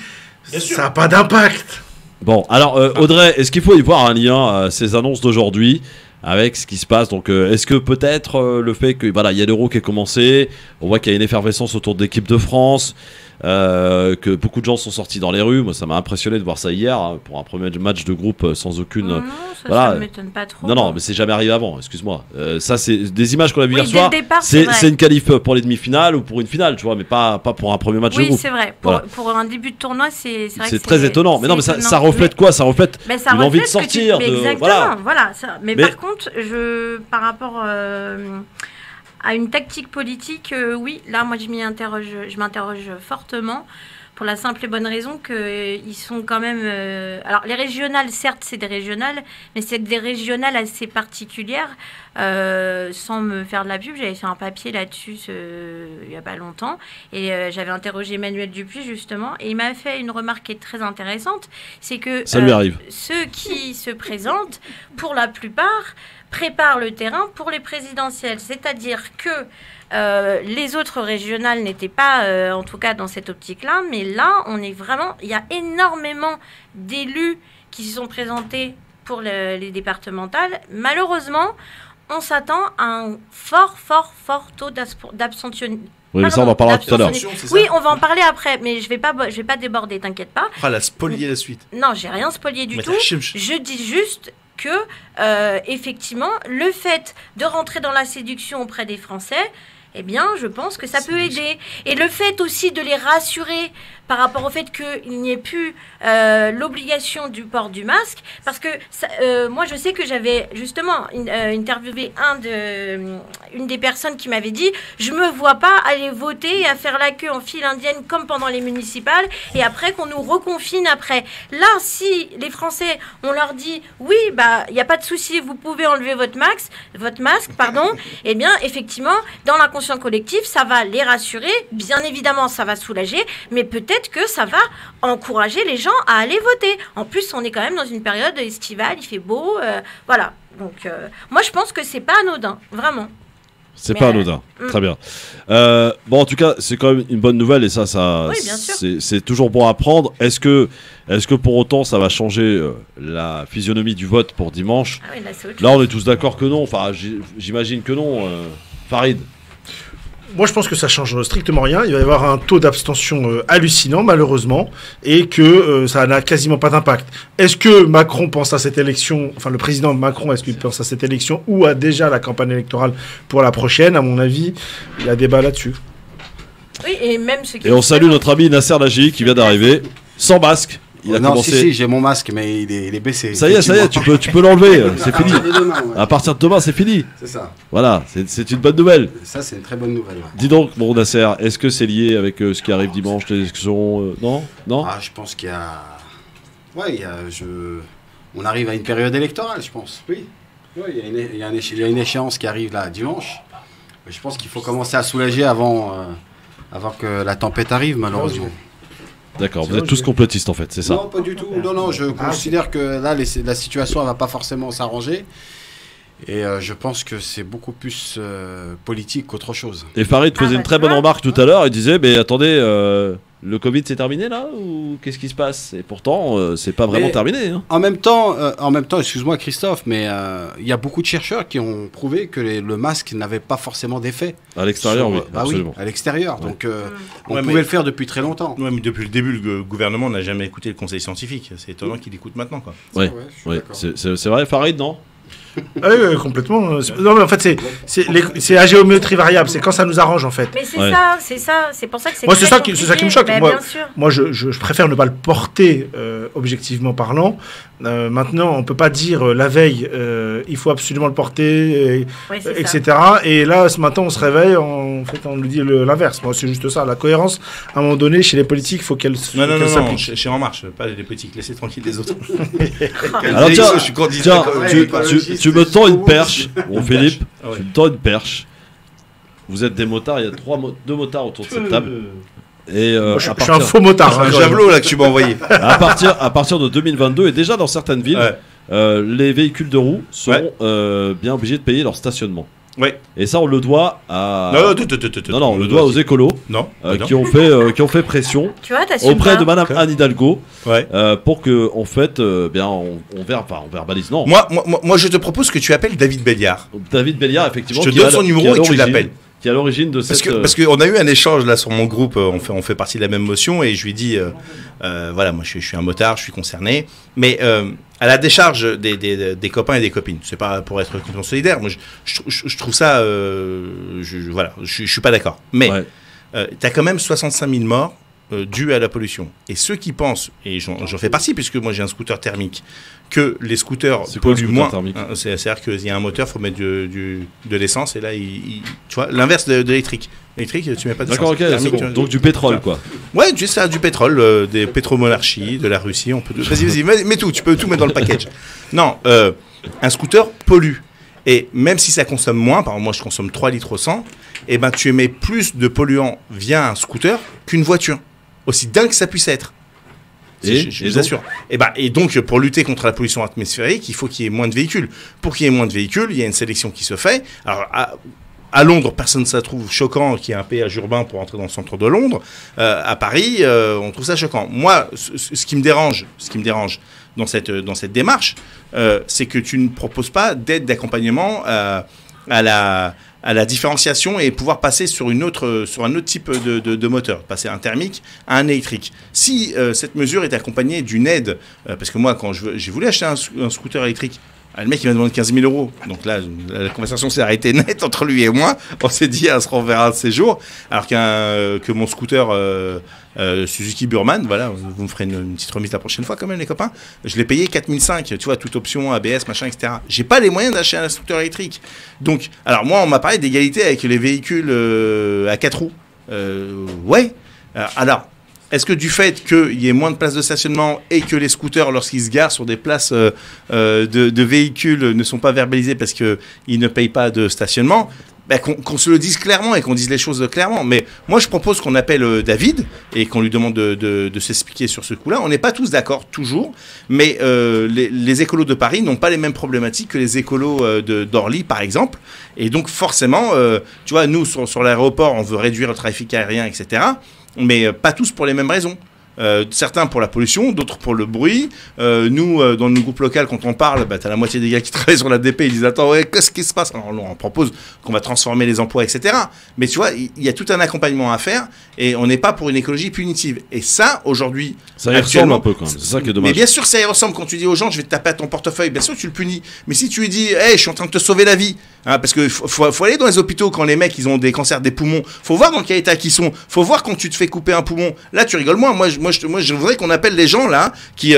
Ça n'a pas d'impact. Bon, alors Audrey, est-ce qu'il faut y voir un lien à ces annonces d'aujourd'hui avec ce qui se passe? Donc, est-ce que peut-être le fait que voilà, il y a l'Euro qui est commencé, on voit qu'il y a une effervescence autour de l'équipe de France, que beaucoup de gens sont sortis dans les rues. Moi, ça m'a impressionné de voir ça hier hein, pour un premier match de groupe sans aucune. Non, ça m'étonne pas trop. Non, mais c'est jamais arrivé avant. Excuse-moi. Ça, c'est des images qu'on a vues hier dès soir. Le départ, c'est une qualif pour les demi-finales ou pour une finale, tu vois, mais pas pour un premier match de groupe. Oui, c'est vrai. Pour un début de tournoi, c'est vrai. C'est très étonnant. Mais non, mais ça reflète quoi? Ça reflète une envie de sortir. Exactement. Voilà. Mais par contre, par rapport à une tactique politique, oui, là, moi, je m'interroge fortement pour la simple et bonne raison qu'ils sont quand même... alors, les régionales, certes, c'est des régionales, mais c'est des régionales assez particulières. Sans me faire de la pub, j'avais fait un papier là-dessus il n'y a pas longtemps, et j'avais interrogé Emmanuel Dupuis, justement, et il m'a fait une remarque qui est très intéressante, c'est que ça lui arrive. Ceux qui se présentent, pour la plupart, préparent le terrain pour les présidentielles. C'est-à-dire que les autres régionales n'étaient pas, en tout cas dans cette optique-là, mais là, il y a énormément d'élus qui se sont présentés pour les départementales. Malheureusement, on s'attend à un fort taux d'abstention. Oui, mais ça, on en parlera tout à l'heure. Oui, on va en parler après, mais je vais pas déborder, t'inquiète pas. La spolier la suite. Non, j'ai rien spolié du tout. Je dis juste que, effectivement, le fait de rentrer dans la séduction auprès des Français, eh bien, je pense que ça peut aider. Et le fait aussi de les rassurer par rapport au fait qu'il n'y ait plus l'obligation du port du masque, parce que moi, je sais que j'avais justement interviewé une des personnes qui m'avait dit « Je me vois pas aller voter et à faire la queue en file indienne comme pendant les municipales, et après qu'on nous reconfine après. » Là, si les Français, on leur dit « Oui, bah, il n'y a pas de souci, vous pouvez enlever votre masque, eh bien, effectivement, dans l'inconscient collectif, ça va les rassurer, bien évidemment, ça va soulager, mais peut-être que ça va encourager les gens à aller voter. En plus, on est quand même dans une période estivale, il fait beau, voilà. Donc, moi, je pense que c'est pas anodin, vraiment. C'est pas anodin, très bien. Bon, en tout cas, c'est quand même une bonne nouvelle et ça oui, bien sûr. C'est toujours bon à prendre. Est-ce que pour autant ça va changer la physionomie du vote pour dimanche? Ah oui, là, on est tous d'accord que non. Enfin, j'imagine que non. Farid? Moi, je pense que ça change strictement rien. Il va y avoir un taux d'abstention hallucinant, malheureusement, et que ça n'a quasiment pas d'impact. Est-ce que Macron pense à cette élection, enfin le président Macron, est-ce qu'il pense à cette élection ou à déjà la campagne électorale pour la prochaine? À mon avis, il y a débat là-dessus. Oui, et même ceux qui... Et on salue notre ami Nasser Laji qui vient d'arriver, sans masque. Il a commencé... si, j'ai mon masque, mais il est baissé. Ça y est, tu peux l'enlever, c'est fini. À partir de demain, c'est fini. C'est ça. Voilà, c'est une bonne nouvelle. Ça, c'est une très bonne nouvelle. Ouais. Dis donc, bon Nasser, est-ce que c'est lié avec ce qui arrive dimanche, les élections Non. Ah, je pense qu'il y a... Ouais, on arrive à une période électorale, je pense. Oui. Il y a une échéance qui arrive là, dimanche. Je pense qu'il faut commencer à soulager avant que la tempête arrive, malheureusement. D'accord, vous êtes tous complotistes en fait, c'est ça? Non, pas du tout. Non, je considère que là, la situation ne va pas forcément s'arranger. Et je pense que c'est beaucoup plus politique qu'autre chose. Et Farid faisait une très bonne remarque tout à l'heure, il disait, mais attendez, le Covid c'est terminé là? Ou qu'est-ce qui se passe? Et pourtant, c'est pas vraiment terminé. Hein. En même temps, excuse-moi Christophe, mais il y a beaucoup de chercheurs qui ont prouvé que le masque n'avait pas forcément d'effet. À l'extérieur, oui, absolument. Oui, à l'extérieur. Ouais. Donc, on pouvait le faire depuis très longtemps. Oui, mais depuis le début, le gouvernement n'a jamais écouté le conseil scientifique. C'est étonnant qu'il écoute maintenant, quoi. Oui, c'est vrai, Farid, non? Ah oui, complètement. Non, mais en fait, c'est à géométrie variable. C'est quand ça nous arrange, en fait. Mais c'est Ouais. ça. C'est pour ça que c'est. Moi, très c'est ça qui me choque. compliqué. Moi, Bien sûr. moi je préfère ne pas le porter, objectivement parlant. Maintenant, on peut pas dire la veille, il faut absolument le porter, Ouais, c'est etc. ça. Et là, ce matin, on se réveille, en fait, on nous dit l'inverse. Moi, c'est juste ça. La cohérence, à un moment donné, chez les politiques, il faut qu'elle Non, s'applique. chez En Marche, pas les politiques, laissez tranquille les autres. Alors tiens, je suis candidat. tiens, Ouais, tu me tends une perche, mon Philippe, Ah ouais. tu me tends une perche. Vous êtes des motards, il y a deux motards autour de cette table. Et Moi, je à suis un faux motard. Un hein, quand javelot là que tu m'as envoyé. à partir de 2022, et déjà dans certaines villes, Ouais. les véhicules de roues seront bien obligés de payer leur stationnement. Ouais. Et ça, on le doit à... Non, on le doit aux écolos Non. qui ont fait pression Tu vois, t'assumes auprès pas. de Madame Anne Hidalgo Ouais. pour que, en fait, on verbalise. Non, Moi, je te propose que tu appelles David Béliard. David Béliard, effectivement, Je te qui est donne à- son qui est à numéro et tu l'origine- l'appelles. Qui est à l'origine de cette... Parce qu'on a eu un échange là sur mon groupe, on fait partie de la même motion et je lui ai dit, voilà, moi je suis un motard, je suis concerné, mais à la décharge des copains et des copines, c'est pas pour être complètement solidaire, moi je trouve ça, voilà, je suis pas d'accord. Mais Ouais. t'as quand même 65 000 morts dus à la pollution. Et ceux qui pensent, et j'en fais partie puisque moi j'ai un scooter thermique, que les scooters C'est quoi un polluent scooter moins. thermique C'est-à-dire qu'il y a un moteur, il faut mettre de l'essence et là, tu vois, l'inverse de l'électrique. L'électrique, tu mets pas d'essence. D'accord, ok, c'est Thermique, bon. tu vois. Donc du pétrole, quoi. Ouais, tu sais, ça, du pétrole, des pétromonarchies, de la Russie, on peut... Vas-y, mets tout, tu peux tout mettre dans le package. Non, un scooter pollue. Et même si ça consomme moins, par exemple, moi je consomme 3 litres au 100, et ben tu émets plus de polluants via un scooter qu'une voiture. Aussi dingue que ça puisse être. Je vous donc assure. Et donc, pour lutter contre la pollution atmosphérique, il faut qu'il y ait moins de véhicules. Pour qu'il y ait moins de véhicules, il y a une sélection qui se fait. Alors, à Londres, personne ne se trouve choquant qu'il y ait un péage urbain pour entrer dans le centre de Londres. À Paris, on trouve ça choquant. Moi, ce qui me dérange dans cette démarche, c'est que tu ne proposes pas d'aide d'accompagnement à la différenciation et pouvoir passer sur un autre type de moteur, passer un thermique à un électrique. Si cette mesure est accompagnée d'une aide, parce que moi, quand j'ai voulu acheter un scooter électrique, le mec il m'a demandé 15 000 euros. Donc là, la conversation s'est arrêtée net entre lui et moi. On s'est dit, on se reverra un de ces jours. Alors que mon scooter Suzuki Burman, voilà, vous me ferez une petite remise la prochaine fois quand même les copains. Je l'ai payé 4 500, tu vois, toute option, ABS, machin, etc. J'ai pas les moyens d'acheter un scooter électrique. Donc, alors moi, on m'a parlé d'égalité avec les véhicules à 4 roues. Ouais. Alors, est-ce que du fait qu'il y ait moins de places de stationnement et que les scooters, lorsqu'ils se garent sur des places de véhicules, ne sont pas verbalisés parce qu'ils ne payent pas de stationnement, qu'on se le dise clairement et qu'on dise les choses clairement. Mais moi, je propose qu'on appelle David et qu'on lui demande de s'expliquer sur ce coup-là. On n'est pas tous d'accord, toujours, mais les écolos de Paris n'ont pas les mêmes problématiques que les écolos d'Orly, par exemple. Et donc, forcément, tu vois, nous, sur l'aéroport, on veut réduire le trafic aérien, etc., mais pas tous pour les mêmes raisons. Certains pour la pollution, d'autres pour le bruit. Nous, dans nos groupes locaux, quand on parle, t'as la moitié des gars qui travaillent sur l'ADP, ils disent attends, ouais, qu'est-ce qui se passe? Alors on propose qu'on va transformer les emplois, etc. Mais tu vois, il y a tout un accompagnement à faire et on n'est pas pour une écologie punitive. Et ça, aujourd'hui, Ça y ressemble un peu quand même, c'est ça qui est dommage. mais bien sûr, ça y ressemble quand tu dis aux gens je vais te taper à ton portefeuille. Bien sûr, tu le punis. Mais si tu lui dis hey, je suis en train de te sauver la vie, hein, parce que faut aller dans les hôpitaux quand les mecs ils ont des cancers des poumons. Faut voir dans quel état ils sont. Faut voir quand tu te fais couper un poumon. Là, tu rigoles moins. Moi, je voudrais qu'on appelle les gens là qui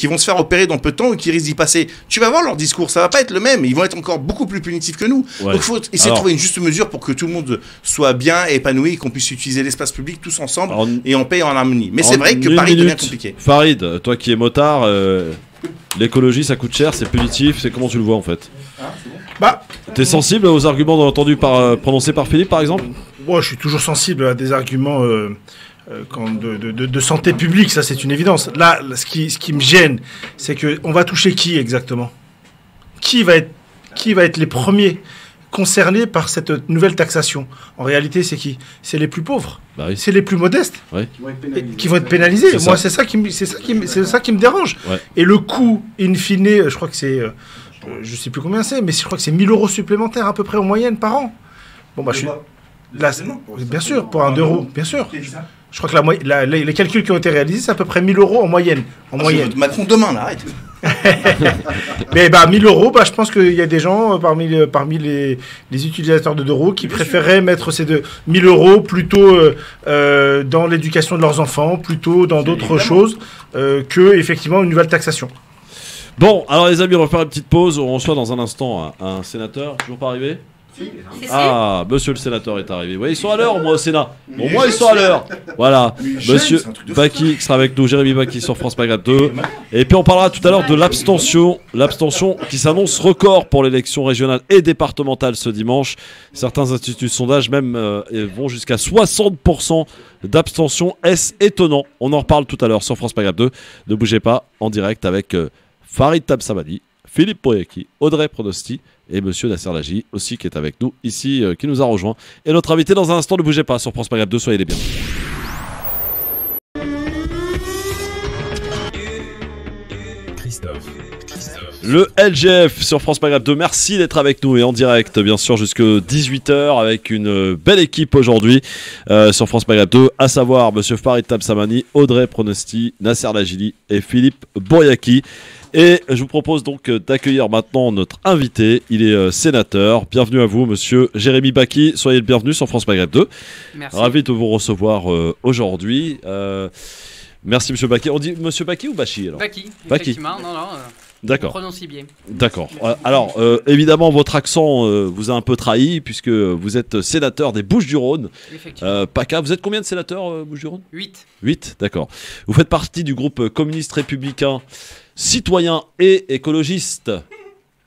vont se faire opérer dans peu de temps ou qui risquent d'y passer. Tu vas voir leur discours, ça va pas être le même. Ils vont être encore beaucoup plus punitifs que nous. Ouais. Donc, faut essayer de trouver une juste mesure pour que tout le monde soit bien épanoui, et qu'on puisse utiliser l'espace public tous ensemble Alors, et on paye en harmonie. Mais en c'est vrai que une Paris devient minute, compliqué. Farid, toi qui es motard, l'écologie ça coûte cher, c'est punitif, c'est comment tu le vois en fait? Bah, T'es sensible aux arguments entendus prononcés par Philippe par exemple? moi, je suis toujours sensible à des arguments de santé publique, ça c'est une évidence. Là, ce qui me gêne, c'est que on va toucher qui exactement? Qui va être les premiers concernés par cette nouvelle taxation? En réalité, c'est qui? C'est les plus pauvres. Bah oui. C'est les plus modestes qui vont être pénalisés. C'est Moi, ça. c'est ça qui me dérange. Ouais. Et le coût, in fine, je crois que c'est, je sais plus combien c'est, mais je crois que c'est 1 000 euros supplémentaires à peu près en moyenne par an. Bon, bah, je suis là, bien sûr, pour 1 euro, bien sûr. Je crois que les calculs qui ont été réalisés, c'est à peu près 1 000 euros en moyenne. En moyenne. Macron demain, là, arrête. Mais 1000 euros, je pense qu'il y a des gens parmi les utilisateurs de 2 euros qui préféreraient mettre ces 1000 euros plutôt dans l'éducation de leurs enfants, plutôt dans d'autres choses que effectivement une nouvelle taxation. Bon, alors les amis, on va faire une petite pause. On reçoit dans un instant un sénateur. Toujours pas arrivé ? Ah, monsieur le sénateur est arrivé. Oui, ils sont à l'heure, moi, au Sénat. Bon, moi, ils sont à l'heure. Voilà. Monsieur Baki qui sera avec nous, Jérémy Baki sur France Maghreb 2. Et puis, on parlera tout à l'heure de l'abstention. L'abstention qui s'annonce record pour l'élection régionale et départementale ce dimanche. Certains instituts de sondage même vont jusqu'à 60% d'abstention. Est-ce étonnant ? On en reparle tout à l'heure sur France Maghreb 2. Ne bougez pas, en direct avec Farid Tabsamani, Philippe Boyaki, Audrey Pronosti et Monsieur Nasser Lagi aussi qui est avec nous ici, qui nous a rejoint. Et notre invité dans un instant, ne bougez pas, sur France Maghreb 2, soyez les bienvenus. Le LGF sur France Maghreb 2, merci d'être avec nous et en direct bien sûr jusqu'à 18h avec une belle équipe aujourd'hui sur France Maghreb 2, à savoir Monsieur Farid Tabsamani, Audrey Pronosti, Nasser Lagili et Philippe Boyaki. Et je vous propose donc d'accueillir maintenant notre invité, il est sénateur. Bienvenue à vous Monsieur Jérémy Baki, soyez le bienvenu sur France Maghreb 2. Merci. Ravi de vous recevoir aujourd'hui. Merci Monsieur Baki. On dit Monsieur Baki ou Bachi alors ? Baki, Baki. effectivement, non. D'accord. Prononcie bien. D'accord. Alors, évidemment, votre accent vous a un peu trahi puisque vous êtes sénateur des Bouches-du-Rhône. Effectivement. PACA, vous êtes combien de sénateurs Bouches-du-Rhône ? 8. 8, d'accord. Vous faites partie du groupe communiste républicain, citoyen et écologiste.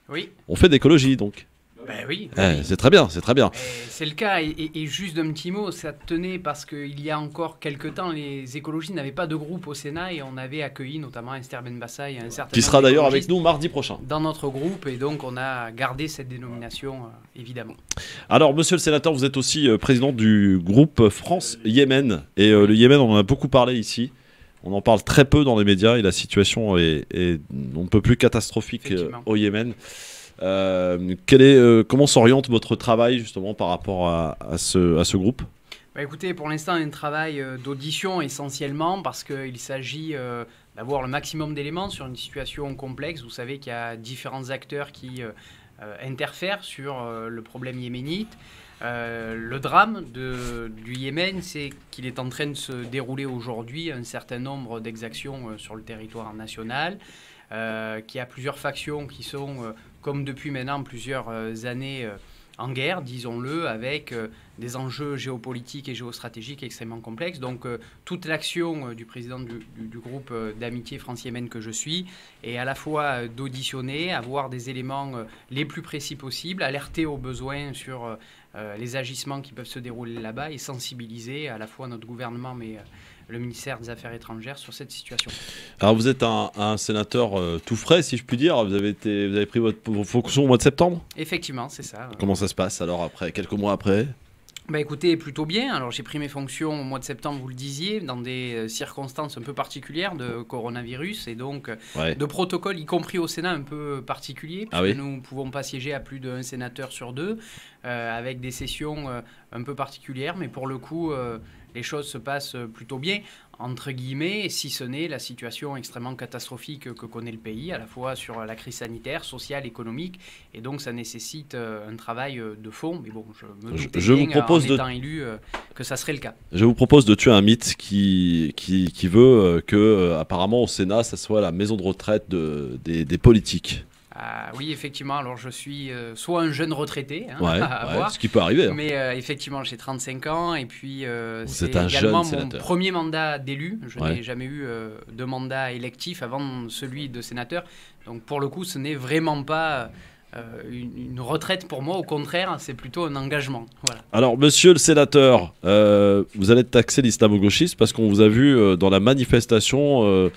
Oui. On fait d'écologie donc. Ben oui. C'est très bien, c'est très bien. C'est le cas, et juste d'un petit mot, ça tenait parce qu'il y a encore quelques temps, les écologistes n'avaient pas de groupe au Sénat et on avait accueilli notamment Esther Benbassa et un certain Qui sera d'ailleurs avec nous mardi prochain. Dans notre groupe, et donc on a gardé cette dénomination, évidemment. Alors, monsieur le sénateur, vous êtes aussi président du groupe France-Yémen. Et le Yémen, on en a beaucoup parlé ici. On en parle très peu dans les médias et la situation est on ne peut plus catastrophique au Yémen. Comment s'oriente votre travail justement par rapport à ce groupe ? Écoutez, pour l'instant, un travail d'audition essentiellement parce qu'il s'agit d'avoir le maximum d'éléments sur une situation complexe. Vous savez qu'il y a différents acteurs qui interfèrent sur le problème yéménite. Le drame du Yémen, c'est qu'il est en train de se dérouler aujourd'hui un certain nombre d'exactions sur le territoire national, qu'il y a plusieurs factions qui sont, comme depuis maintenant plusieurs années, en guerre, disons-le, avec des enjeux géopolitiques et géostratégiques extrêmement complexes. Donc toute l'action du président du groupe d'amitié France-Yémen que je suis est à la fois d'auditionner, avoir des éléments les plus précis possibles, alerter aux besoins sur les agissements qui peuvent se dérouler là-bas et sensibiliser à la fois notre gouvernement mais le ministère des Affaires étrangères sur cette situation. Alors vous êtes un sénateur tout frais, si je puis dire. Vous avez pris vos fonctions au mois de septembre ? Effectivement, c'est ça. Comment ça se passe alors après, quelques mois après ? Écoutez, plutôt bien. Alors j'ai pris mes fonctions au mois de septembre, vous le disiez, dans des circonstances un peu particulières de coronavirus et donc de protocoles, y compris au Sénat, un peu particuliers, puisque nous ne pouvons pas siéger à plus d'un sénateur sur 2, avec des sessions un peu particulières, mais pour le coup, les choses se passent plutôt bien, entre guillemets, si ce n'est la situation extrêmement catastrophique que connaît le pays, à la fois sur la crise sanitaire, sociale, économique, et donc ça nécessite un travail de fond, mais bon, je me doutais bien, en étant élu, que ça serait le cas. Je vous propose de tuer un mythe qui veut que, apparemment, au Sénat, ça soit la maison de retraite des politiques. Oui, effectivement. Alors, je suis soit un jeune retraité, ce qui peut arriver. Mais effectivement, j'ai 35 ans et puis c'est également mon premier mandat d'élu. Je n'ai jamais eu de mandat électif avant celui de sénateur. Donc, pour le coup, ce n'est vraiment pas une retraite pour moi. Au contraire, c'est plutôt un engagement. Voilà. Alors, monsieur le sénateur, vous allez taxer l'islamo-gauchisme parce qu'on vous a vu dans la manifestation...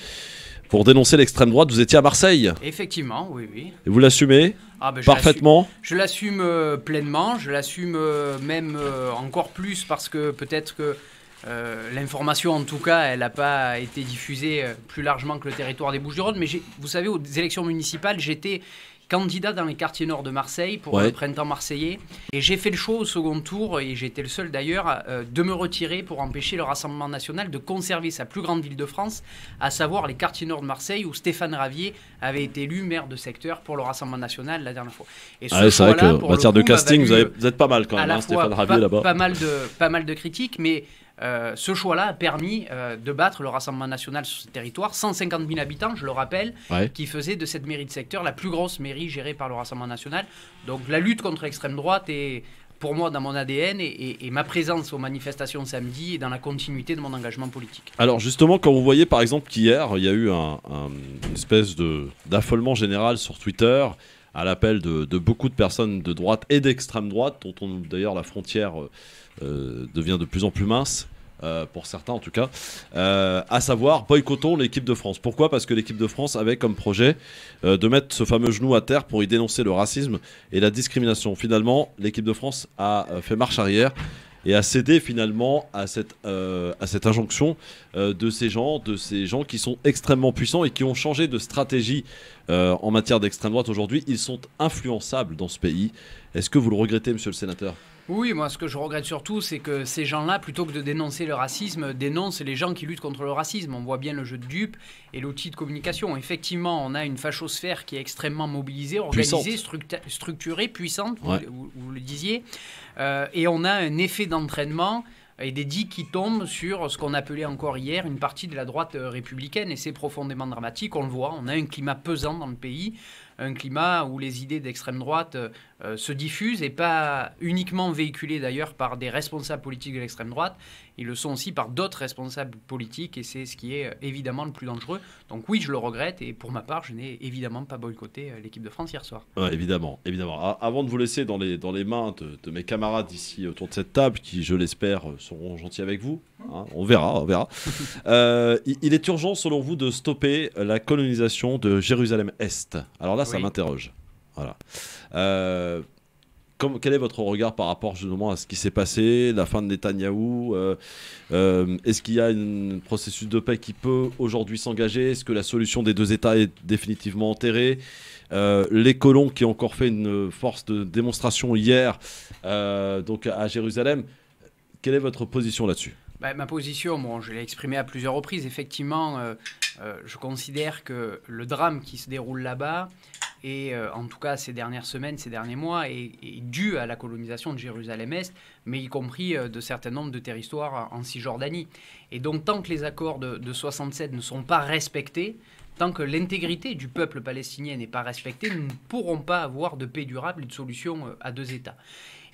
pour dénoncer l'extrême droite, vous étiez à Marseille. Effectivement, oui. Et vous l'assumez parfaitement ? Je l'assume pleinement, je l'assume même encore plus parce que peut-être que l'information, en tout cas, elle n'a pas été diffusée plus largement que le territoire des Bouches-du-Rhône. Mais vous savez, aux élections municipales, j'étais candidat dans les quartiers nord de Marseille pour le printemps marseillais. Et j'ai fait le choix au second tour, et j'ai été le seul d'ailleurs, de me retirer pour empêcher le Rassemblement national de conserver sa plus grande ville de France, à savoir les quartiers nord de Marseille, où Stéphane Ravier avait été élu maire de secteur pour le Rassemblement national la dernière fois. Et c'est vrai qu'en matière de casting, vous êtes pas mal quand même, Stéphane Ravier là-bas. Pas mal de critiques, mais ce choix-là a permis de battre le Rassemblement national sur ce territoire. 150 000 habitants, je le rappelle, qui faisaient de cette mairie de secteur la plus grosse mairie gérée par le Rassemblement national. Donc la lutte contre l'extrême droite est pour moi dans mon ADN, et ma présence aux manifestations samedi est dans la continuité de mon engagement politique. Alors justement, quand vous voyez par exemple qu'hier, il y a eu une espèce d'affolement général sur Twitter à l'appel de beaucoup de personnes de droite et d'extrême droite, dont d'ailleurs la frontière devient de plus en plus mince, pour certains en tout cas, à savoir boycottons l'équipe de France. Pourquoi ? Parce que l'équipe de France avait comme projet de mettre ce fameux genou à terre pour y dénoncer le racisme et la discrimination. Finalement, l'équipe de France a fait marche arrière et a cédé finalement à cette injonction de ces gens qui sont extrêmement puissants et qui ont changé de stratégie en matière d'extrême droite aujourd'hui. Ils sont influençables dans ce pays. Est-ce que vous le regrettez, monsieur le sénateur ? Oui, moi ce que je regrette surtout, c'est que ces gens-là, plutôt que de dénoncer le racisme, dénoncent les gens qui luttent contre le racisme. On voit bien le jeu de dupes et l'outil de communication. Effectivement, on a une fachosphère qui est extrêmement mobilisée, organisée, structurée, puissante, vous le disiez. Et on a un effet d'entraînement et des digues qui tombent sur ce qu'on appelait encore hier une partie de la droite républicaine. Et c'est profondément dramatique, on le voit. On a un climat pesant dans le pays, un climat où les idées d'extrême droite se diffusent, et pas uniquement véhiculées d'ailleurs par des responsables politiques de l'extrême droite, ils le sont aussi par d'autres responsables politiques, et c'est ce qui est évidemment le plus dangereux. Donc oui, je le regrette, et pour ma part, je n'ai évidemment pas boycotté l'équipe de France hier soir. Ouais, évidemment. Avant de vous laisser dans les mains de mes camarades ici autour de cette table, qui je l'espère seront gentils avec vous, hein, on verra. Il est urgent selon vous de stopper la colonisation de Jérusalem-Est. Alors là, ça m'interroge. Voilà. Quel est votre regard par rapport justement à ce qui s'est passé, la fin de Netanyahou est-ce qu'il y a un processus de paix qui peut aujourd'hui s'engager ? Est-ce que la solution des deux États est définitivement enterrée ? Les colons qui ont encore fait une force de démonstration hier donc à Jérusalem, quelle est votre position là-dessus ? Ma position, je l'ai exprimée à plusieurs reprises. Effectivement, je considère que le drame qui se déroule là-bas, et en tout cas ces dernières semaines, ces derniers mois, est dû à la colonisation de Jérusalem-Est, mais y compris de certains nombres de territoires en Cisjordanie. Et donc tant que les accords de 67 ne sont pas respectés, tant que l'intégrité du peuple palestinien n'est pas respectée, nous ne pourrons pas avoir de paix durable et de solution à deux États.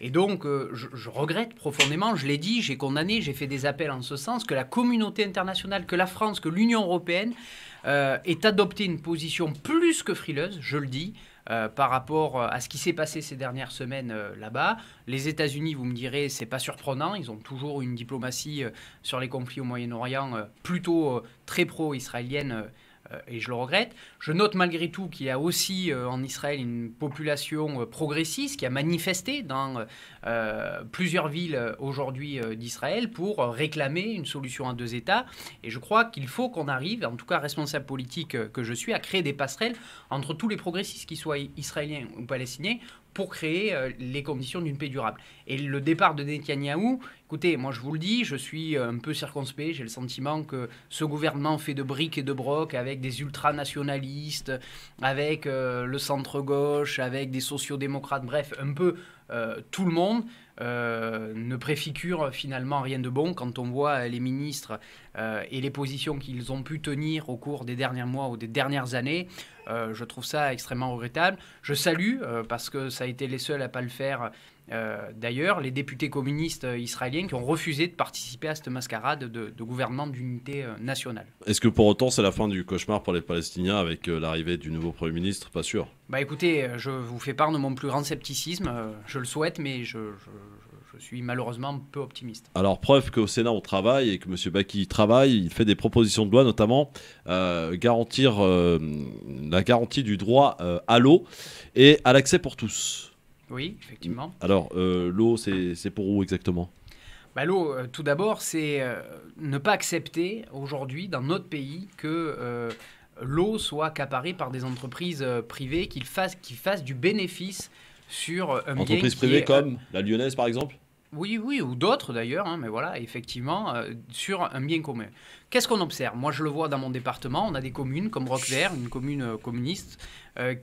Et donc, je regrette profondément, je l'ai dit, j'ai condamné, j'ai fait des appels en ce sens, que la communauté internationale, que la France, que l'Union européenne ait adopté une position plus que frileuse, je le dis, par rapport à ce qui s'est passé ces dernières semaines là-bas. Les États-Unis, vous me direz, c'est pas surprenant, ils ont toujours une diplomatie sur les conflits au Moyen-Orient plutôt très pro-israélienne, et je le regrette. Je note malgré tout qu'il y a aussi en Israël une population progressiste qui a manifesté dans plusieurs villes aujourd'hui d'Israël pour réclamer une solution à deux États. Et je crois qu'il faut qu'on arrive, en tout cas responsable politique que je suis, à créer des passerelles entre tous les progressistes, qu'ils soient israéliens ou palestiniens, pour créer les conditions d'une paix durable. Et le départ de Netanyahou, écoutez, moi je vous le dis, je suis un peu circonspect, j'ai le sentiment que ce gouvernement fait de briques et de brocs avec des ultranationalistes, avec le centre-gauche, avec des sociodémocrates, bref, un peu tout le monde ne préfigure finalement rien de bon quand on voit les ministres et les positions qu'ils ont pu tenir au cours des derniers mois ou des dernières années. Je trouve ça extrêmement regrettable. Je salue, parce que ça a été les seuls à ne pas le faire d'ailleurs, les députés communistes israéliens qui ont refusé de participer à cette mascarade de gouvernement d'unité nationale. Est-ce que pour autant c'est la fin du cauchemar pour les Palestiniens avec l'arrivée du nouveau Premier ministre ? Pas sûr. Écoutez, je vous fais part de mon plus grand scepticisme. Je le souhaite, mais je suis malheureusement peu optimiste. Alors, preuve qu'au Sénat on travaille et que M. Baki travaille, il fait des propositions de loi, notamment garantir la garantie du droit à l'eau et à l'accès pour tous. Oui, effectivement. Alors, l'eau, c'est pour où exactement ? L'eau, tout d'abord, c'est ne pas accepter aujourd'hui, dans notre pays, que l'eau soit accaparée par des entreprises privées qui fassent du bénéfice sur un bien Entreprises qui privées est, comme la Lyonnaise par exemple? oui, oui, ou d'autres d'ailleurs, hein, mais voilà, effectivement, sur un bien commun. Qu'est-ce qu'on observe? Moi, je le vois dans mon département, on a des communes comme Roquevert, une commune communiste,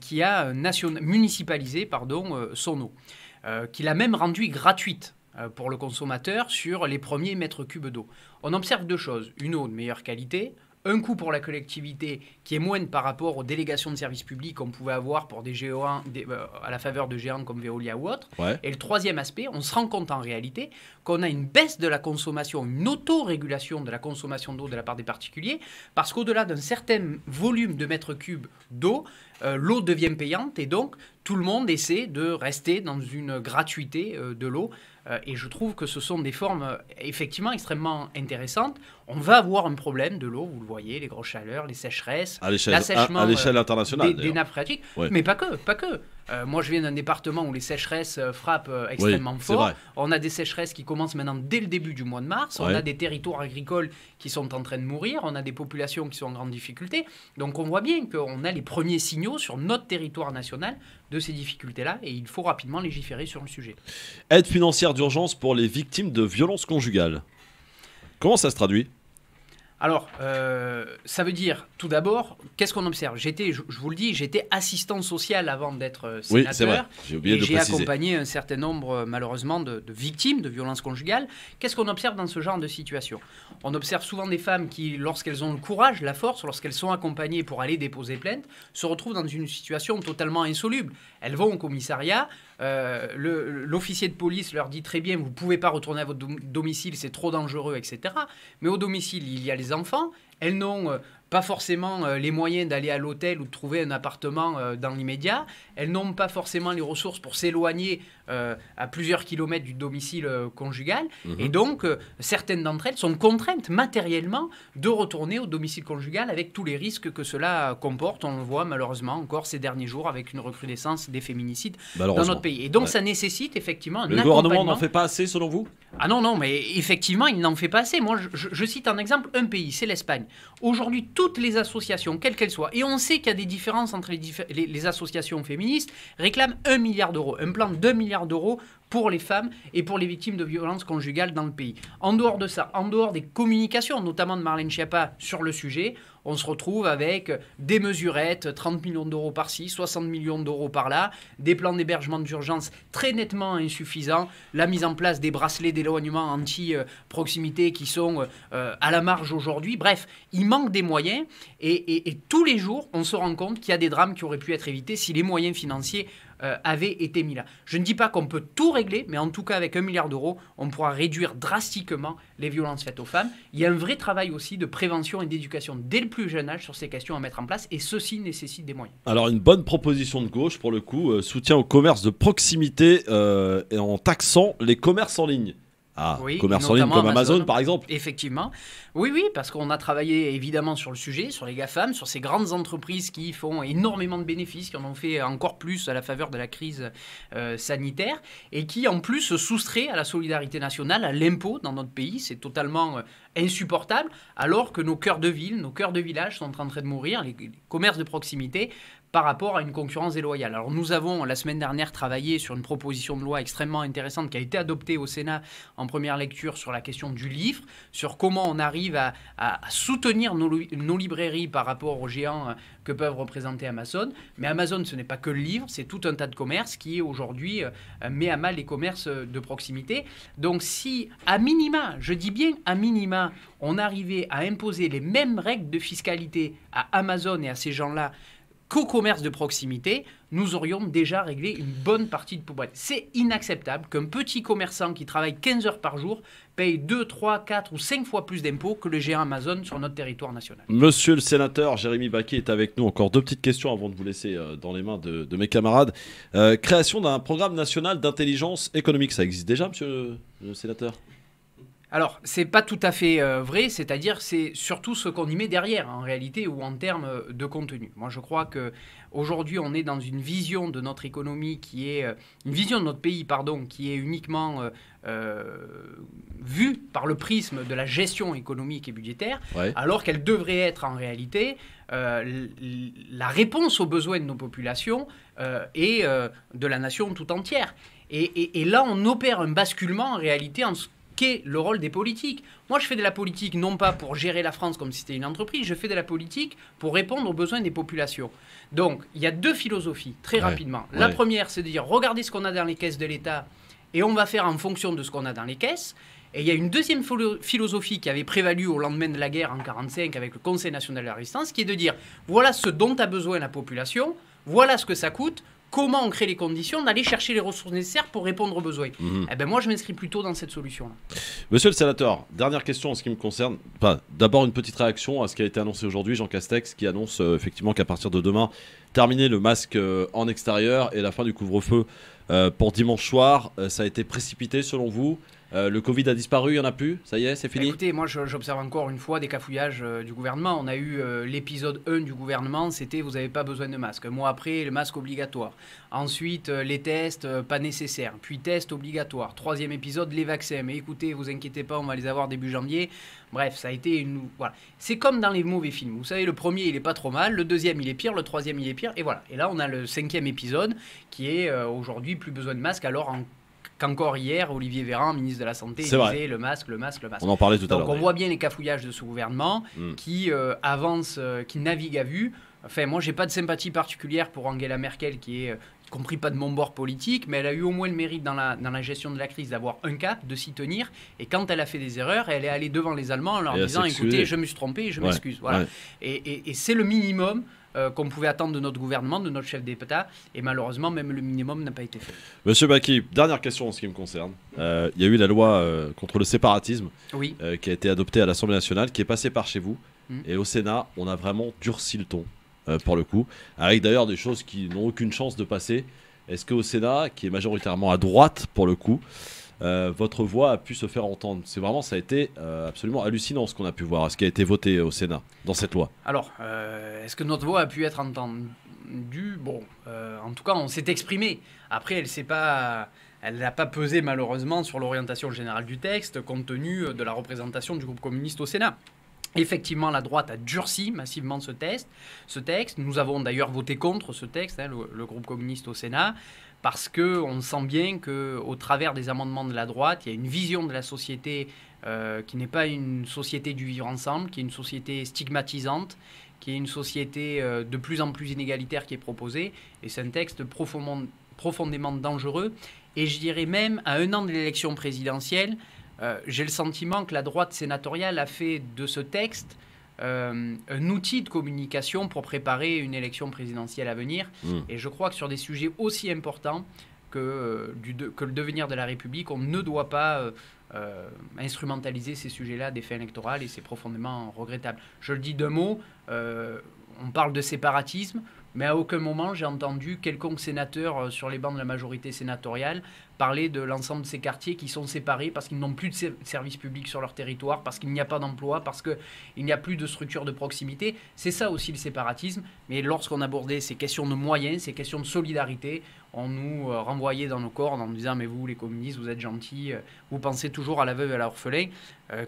qui a municipalisé son eau, qui l'a même rendue gratuite pour le consommateur sur les premiers mètres cubes d'eau. On observe deux choses, une eau de meilleure qualité, un coût pour la collectivité qui est moindre par rapport aux délégations de services publics qu'on pouvait avoir pour des géants, à la faveur de géants comme Veolia ou autres. Ouais. Et le troisième aspect, on se rend compte en réalité qu'on a une baisse de la consommation, une autorégulation de la consommation d'eau de la part des particuliers, parce qu'au-delà d'un certain volume de mètres cubes d'eau, l'eau devient payante et donc tout le monde essaie de rester dans une gratuité de l'eau. Et je trouve que ce sont des formes effectivement extrêmement intéressantes. On va avoir un problème de l'eau, vous le voyez, les grosses chaleurs, les sécheresses, À l'échelle l'assèchement internationale. des d'ailleurs. nappes phréatiques, Ouais. mais pas que. Moi, je viens d'un département où les sécheresses frappent extrêmement c'est fort. vrai. On a des sécheresses qui commencent maintenant dès le début du mois de mars. On Ouais. a des territoires agricoles qui sont en train de mourir. On a des populations qui sont en grande difficulté. Donc, on voit bien qu'on a les premiers signaux sur notre territoire national de ces difficultés-là et il faut rapidement légiférer sur le sujet. Aide financière d'urgence pour les victimes de violences conjugales. Comment ça se traduit? Alors, ça veut dire, tout d'abord, qu'est-ce qu'on observe? Je vous le dis, j'étais assistant social avant d'être Oui, sénateur. c'est vrai. J'ai oublié Et de j'ai préciser. accompagné un certain nombre, malheureusement, de victimes de violences conjugales. Qu'est-ce qu'on observe dans ce genre de situation? On observe souvent des femmes qui, lorsqu'elles ont le courage, la force, lorsqu'elles sont accompagnées pour aller déposer plainte, se retrouvent dans une situation totalement insoluble. Elles vont au commissariat, l'officier de police leur dit très bien, vous ne pouvez pas retourner à votre domicile, c'est trop dangereux, etc. Mais au domicile, il y a les enfants. Elles n'ont pas forcément les moyens d'aller à l'hôtel ou de trouver un appartement dans l'immédiat. Elles n'ont pas forcément les ressources pour s'éloigner à plusieurs kilomètres du domicile conjugal. Et donc, certaines d'entre elles sont contraintes matériellement de retourner au domicile conjugal avec tous les risques que cela comporte. On le voit malheureusement encore ces derniers jours avec une recrudescence des féminicides dans notre pays. Et donc, Ouais. ça nécessite effectivement un Le gouvernement accompagnement. n'en fait pas assez selon vous? Ah non, non, mais effectivement, il n'en fait pas assez. Moi, je cite un exemple, un pays, c'est l'Espagne. Aujourd'hui, toutes les associations, quelles qu'elles soient, et on sait qu'il y a des différences entre les associations féministes, réclament 1 milliard d'euros, un plan de 2 milliards d'euros pour les femmes et pour les victimes de violences conjugales dans le pays. En dehors de ça, en dehors des communications, notamment de Marlène Schiappa sur le sujet, on se retrouve avec des mesurettes, 30 millions d'euros par-ci, 60 millions d'euros par-là, des plans d'hébergement d'urgence très nettement insuffisants, la mise en place des bracelets d'éloignement anti-proximité qui sont à la marge aujourd'hui. Bref, il manque des moyens et tous les jours, on se rend compte qu'il y a des drames qui auraient pu être évités si les moyens financiers avaient été mis là. Je ne dis pas qu'on peut tout régler, mais en tout cas avec 1 milliard d'euros, on pourra réduire drastiquement les violences faites aux femmes. Il y a un vrai travail aussi de prévention et d'éducation dès le plus jeune âge sur ces questions à mettre en place et ceci nécessite des moyens. Alors une bonne proposition de gauche pour le coup, soutien au commerce de proximité et en taxant les commerces en ligne. Ah, Oui, commerce en ligne notamment comme Amazon par exemple. Effectivement. Oui, oui, parce qu'on a travaillé évidemment sur le sujet, sur les GAFAM, sur ces grandes entreprises qui font énormément de bénéfices, qui en ont fait encore plus à la faveur de la crise sanitaire, et qui en plus se soustraient à la solidarité nationale, à l'impôt dans notre pays. C'est totalement insupportable, alors que nos cœurs de ville, nos cœurs de village sont en train de mourir, les commerces de proximité, par rapport à une concurrence déloyale. Alors nous avons la semaine dernière travaillé sur une proposition de loi extrêmement intéressante qui a été adoptée au Sénat en première lecture sur la question du livre, sur comment on arrive à soutenir nos librairies par rapport aux géants que peuvent représenter Amazon. Mais Amazon, ce n'est pas que le livre, c'est tout un tas de commerces qui aujourd'hui met à mal les commerces de proximité. Donc si à minima, je dis bien à minima, on arrivait à imposer les mêmes règles de fiscalité à Amazon et à ces gens-là qu'au commerce de proximité, nous aurions déjà réglé une bonne partie de poubelle. C'est inacceptable qu'un petit commerçant qui travaille 15 heures par jour paye 2, 3, 4 ou 5 fois plus d'impôts que le géant Amazon sur notre territoire national. Monsieur le sénateur Jérémy Baquet est avec nous. Encore deux petites questions avant de vous laisser dans les mains de mes camarades. Création d'un programme national d'intelligence économique, ça existe déjà, monsieur le sénateur ? Alors, c'est pas tout à fait vrai, c'est-à-dire c'est surtout ce qu'on y met derrière, en réalité, ou en termes de contenu. Moi, je crois qu'aujourd'hui, on est dans une vision de notre économie qui est... une vision de notre pays, pardon, qui est uniquement vue par le prisme de la gestion économique et budgétaire, alors qu'elle devrait être, en réalité, la réponse aux besoins de nos populations et de la nation tout entière. Et là, on opère un basculement, en réalité, en ce qu'est le rôle des politiques. Moi, je fais de la politique non pas pour gérer la France comme si c'était une entreprise, je fais de la politique pour répondre aux besoins des populations. Donc, il y a deux philosophies, très rapidement. La première, c'est de dire, regardez ce qu'on a dans les caisses de l'État et on va faire en fonction de ce qu'on a dans les caisses. Et il y a une deuxième philosophie qui avait prévalu au lendemain de la guerre en 1945 avec le Conseil national de la résistance, qui est de dire, voilà ce dont a besoin la population, voilà ce que ça coûte, comment on crée les conditions d'aller chercher les ressources nécessaires pour répondre aux besoins. Eh ben moi, je m'inscris plutôt dans cette solution-là. Monsieur le sénateur, dernière question en ce qui me concerne. Enfin, d'abord, une petite réaction à ce qui a été annoncé aujourd'hui. Jean Castex qui annonce effectivement qu'à partir de demain, terminer le masque en extérieur et la fin du couvre-feu pour dimanche soir. Ça a été précipité selon vous? Le Covid a disparu, il n'y en a plus? Ça y est, c'est fini? Écoutez, moi j'observe encore une fois des cafouillages du gouvernement. On a eu l'épisode 1 du gouvernement, c'était vous n'avez pas besoin de masque. Un mois après, le masque obligatoire. Ensuite, les tests pas nécessaires. Puis tests obligatoires. Troisième épisode, les vaccins. Mais écoutez, vous inquiétez pas, on va les avoir début janvier. Bref, ça a été une... Voilà. C'est comme dans les mauvais films. Vous savez, le premier, il est pas trop mal. Le deuxième, il est pire. Le troisième, il est pire. Et voilà. Et là, on a le cinquième épisode qui est aujourd'hui plus besoin de masque. Alors, qu'encore hier, Olivier Véran, ministre de la Santé, disait le masque, le masque, le masque. On en parlait tout à l'heure. Donc on voit bien les cafouillages de ce gouvernement qui avance, qui navigue à vue. Enfin, moi, j'ai pas de sympathie particulière pour Angela Merkel, qui est, y compris pas de mon bord politique, mais elle a eu au moins le mérite dans la gestion de la crise d'avoir un cap, de s'y tenir. Et quand elle a fait des erreurs, elle est allée devant les Allemands en leur disant, écoutez, je me suis trompé, je m'excuse. Voilà. Et c'est le minimum qu'on pouvait attendre de notre gouvernement, de notre chef d'État, et malheureusement, même le minimum n'a pas été fait. Monsieur Baki, dernière question en ce qui me concerne. Il y a eu la loi contre le séparatisme qui a été adoptée à l'Assemblée nationale, qui est passée par chez vous, et au Sénat, on a vraiment durci le ton, pour le coup, avec d'ailleurs des choses qui n'ont aucune chance de passer. Est-ce qu'au Sénat, qui est majoritairement à droite, pour le coup, votre voix a pu se faire entendre? C'est vraiment, ça a été absolument hallucinant ce qu'on a pu voir, ce qui a été voté au Sénat dans cette loi. Alors, est-ce que notre voix a pu être entendue? Bon, en tout cas, on s'est exprimé. Après, elle n'a pas pesé malheureusement sur l'orientation générale du texte, compte tenu de la représentation du groupe communiste au Sénat. Effectivement, la droite a durci massivement ce texte. Nous avons d'ailleurs voté contre ce texte, le groupe communiste au Sénat, parce qu'on sent bien qu'au travers des amendements de la droite, il y a une vision de la société qui n'est pas une société du vivre ensemble, qui est une société stigmatisante, qui est une société de plus en plus inégalitaire qui est proposée. Et c'est un texte profondément dangereux. Et je dirais même, à un an de l'élection présidentielle, j'ai le sentiment que la droite sénatoriale a fait de ce texte un outil de communication pour préparer une élection présidentielle à venir. Et je crois que sur des sujets aussi importants que le devenir de la République, on ne doit pas instrumentaliser ces sujets-là à des fins électorales, et c'est profondément regrettable. Je le dis d'un mot, on parle de séparatisme, mais à aucun moment j'ai entendu quelconque sénateur sur les bancs de la majorité sénatoriale parler de l'ensemble de ces quartiers qui sont séparés parce qu'ils n'ont plus de services publics sur leur territoire, parce qu'il n'y a pas d'emploi, parce qu'il n'y a plus de structure de proximité. C'est ça aussi le séparatisme. Mais lorsqu'on abordait ces questions de moyens, ces questions de solidarité, on nous renvoyait dans nos cordes en nous disant « mais vous, les communistes, vous êtes gentils, vous pensez toujours à la veuve et à l'orphelin,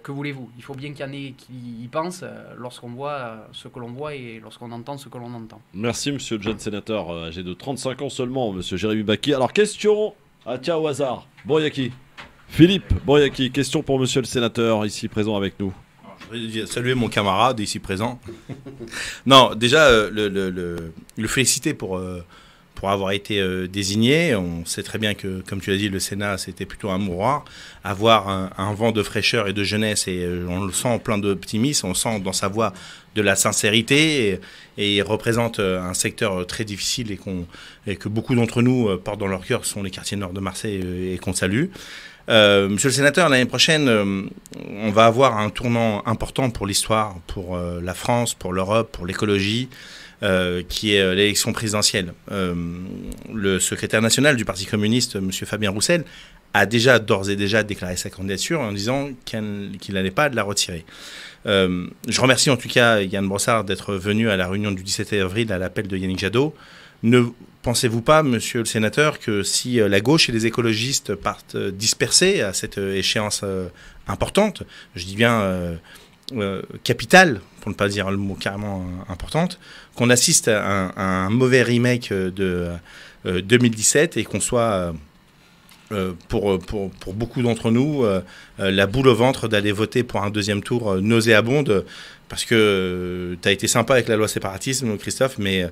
que voulez-vous ?» Il faut bien qu'il y en ait qui y pensent lorsqu'on voit ce que l'on voit et lorsqu'on entend ce que l'on entend. Merci, monsieur le jeune sénateur, âgé de 35 ans seulement, monsieur Jérémy Baki. Alors, question... Ah tiens, au hasard, Bouriaki. Philippe Bouriaki, question pour monsieur le sénateur, ici présent avec nous. Je voudrais saluer mon camarade ici présent. Non, déjà, le féliciter pour avoir été désigné. On sait très bien que, comme tu l'as dit, le Sénat, c'était plutôt un mouroir. Avoir un vent de fraîcheur et de jeunesse, et on le sent plein d'optimisme, on sent dans sa voix de la sincérité, et il représente un secteur très difficile et que beaucoup d'entre nous portent dans leur cœur, ce sont les quartiers nord de Marseille, et qu'on salue. Monsieur le sénateur, l'année prochaine, on va avoir un tournant important pour l'histoire, pour la France, pour l'Europe, pour l'écologie, qui est l'élection présidentielle. Le secrétaire national du Parti communiste, M. Fabien Roussel, a d'ores et déjà déclaré sa candidature en disant qu'il n'allait pas de la retirer. Je remercie en tout cas Yann Brossard d'être venu à la réunion du 17 avril à l'appel de Yannick Jadot. Ne pensez-vous pas, monsieur le sénateur, que si la gauche et les écologistes partent dispersés à cette échéance importante, je dis bien capitale, pour ne pas dire le mot carrément importante, qu'on assiste à un mauvais remake de 2017 et qu'on soit... pour beaucoup d'entre nous, la boule au ventre d'aller voter pour un deuxième tour nauséabonde, parce que tu as été sympa avec la loi séparatisme, Christophe, mais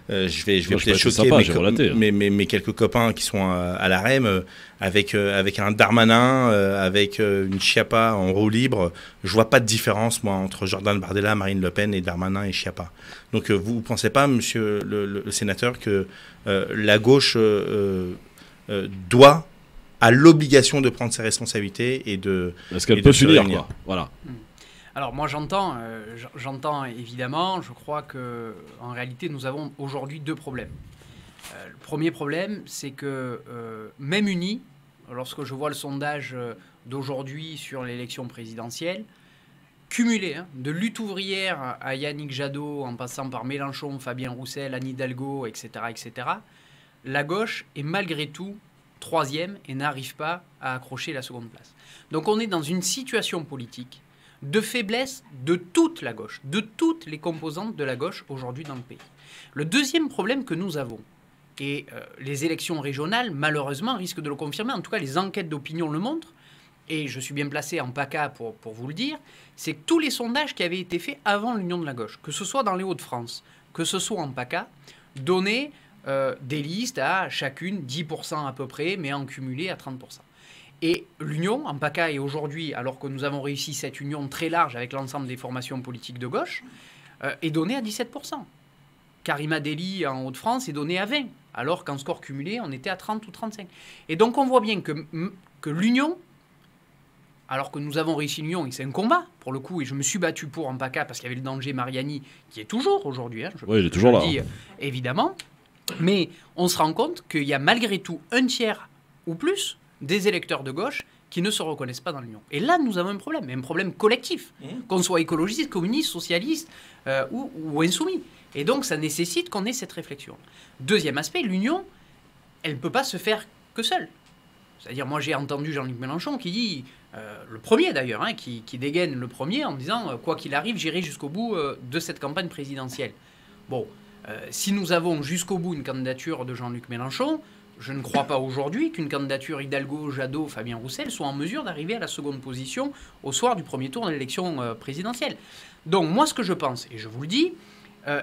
je vais peut-être choquer mes quelques copains qui sont à la REM, avec un Darmanin, avec une Schiappa en roue libre. Je vois pas de différence, moi, entre Jordan Bardella, Marine Le Pen et Darmanin et Schiappa. Donc vous ne pensez pas, monsieur le sénateur, que la gauche a l'obligation de prendre ses responsabilités et de... Est-ce qu'elle peut s'unir, quoi. Voilà. Alors moi j'entends évidemment, je crois que en réalité nous avons aujourd'hui deux problèmes. Le premier problème, c'est que même unis, lorsque je vois le sondage d'aujourd'hui sur l'élection présidentielle, cumulé de lutte ouvrière à Yannick Jadot en passant par Mélenchon, Fabien Roussel, Anne Hidalgo, etc., la gauche est malgré tout troisième et n'arrive pas à accrocher la seconde place. Donc on est dans une situation politique de faiblesse de toute la gauche, de toutes les composantes de la gauche aujourd'hui dans le pays. Le deuxième problème que nous avons, et les élections régionales malheureusement risquent de le confirmer, en tout cas les enquêtes d'opinion le montrent, et je suis bien placé en PACA pour vous le dire, c'est que tous les sondages qui avaient été faits avant l'Union de la gauche, que ce soit dans les Hauts-de-France, que ce soit en PACA, donnaient des listes à chacune 10% à peu près, mais en cumulé à 30%. Et l'union, en PACA, et aujourd'hui, alors que nous avons réussi cette union très large avec l'ensemble des formations politiques de gauche, est donnée à 17%. Karima Deli en Hauts-de-France est donnée à 20%, alors qu'en score cumulé, on était à 30 ou 35%. Et donc on voit bien que l'union, alors que nous avons réussi l'union, et c'est un combat, pour le coup, et je me suis battu pour en PACA, parce qu'il y avait le danger Mariani, qui est toujours aujourd'hui, oui, il est toujours là, dis, évidemment, mais on se rend compte qu'il y a malgré tout un tiers ou plus des électeurs de gauche qui ne se reconnaissent pas dans l'union. Et là, nous avons un problème collectif, qu'on soit écologiste, communiste, socialiste ou insoumis. Et donc, ça nécessite qu'on ait cette réflexion. Deuxième aspect, l'union, elle ne peut pas se faire que seule. C'est-à-dire, moi, j'ai entendu Jean-Luc Mélenchon qui dit, le premier d'ailleurs, qui dégaine le premier en disant, quoi qu'il arrive, j'irai jusqu'au bout de cette campagne présidentielle. Bon, si nous avons jusqu'au bout une candidature de Jean-Luc Mélenchon, je ne crois pas aujourd'hui qu'une candidature Hidalgo, Jadot, Fabien Roussel soit en mesure d'arriver à la seconde position au soir du premier tour de l'élection présidentielle. Donc moi ce que je pense, et je vous le dis,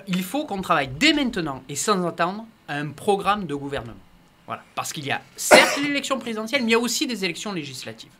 il faut qu'on travaille dès maintenant et sans attendre à un programme de gouvernement. Voilà. Parce qu'il y a certes l'élection présidentielle, mais il y a aussi des élections législatives.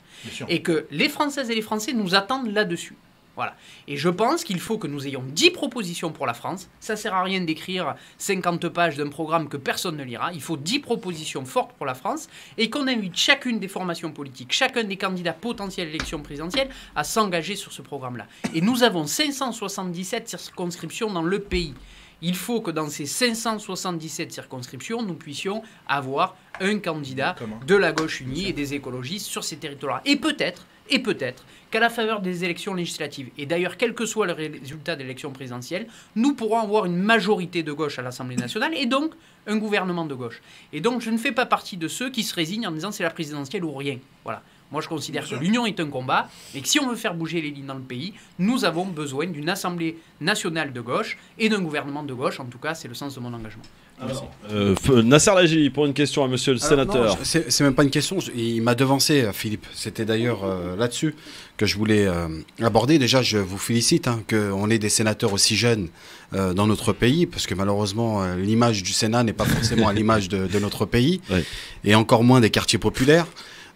Et que les Françaises et les Français nous attendent là-dessus. Voilà. Et je pense qu'il faut que nous ayons 10 propositions pour la France. Ça ne sert à rien d'écrire 50 pages d'un programme que personne ne lira. Il faut 10 propositions fortes pour la France et qu'on invite chacune des formations politiques, chacun des candidats potentiels à l'élection présidentielle à s'engager sur ce programme-là. Et nous avons 577 circonscriptions dans le pays. Il faut que dans ces 577 circonscriptions, nous puissions avoir un candidat de la gauche unie et des écologistes sur ces territoires. Et peut-être qu'à la faveur des élections législatives, et d'ailleurs quel que soit le résultat de l'élection présidentielle, nous pourrons avoir une majorité de gauche à l'Assemblée nationale et donc un gouvernement de gauche. Et donc je ne fais pas partie de ceux qui se résignent en disant c'est la présidentielle ou rien. Voilà. Moi je considère que l'union est un combat et que si on veut faire bouger les lignes dans le pays, nous avons besoin d'une Assemblée nationale de gauche et d'un gouvernement de gauche. En tout cas, c'est le sens de mon engagement. Nasser Lajili, pour une question à monsieur le sénateur. C'est même pas une question, il m'a devancé, Philippe. C'était d'ailleurs là-dessus que je voulais aborder. Déjà, je vous félicite qu'on ait des sénateurs aussi jeunes dans notre pays, parce que malheureusement, l'image du Sénat n'est pas forcément à l'image de notre pays, et encore moins des quartiers populaires.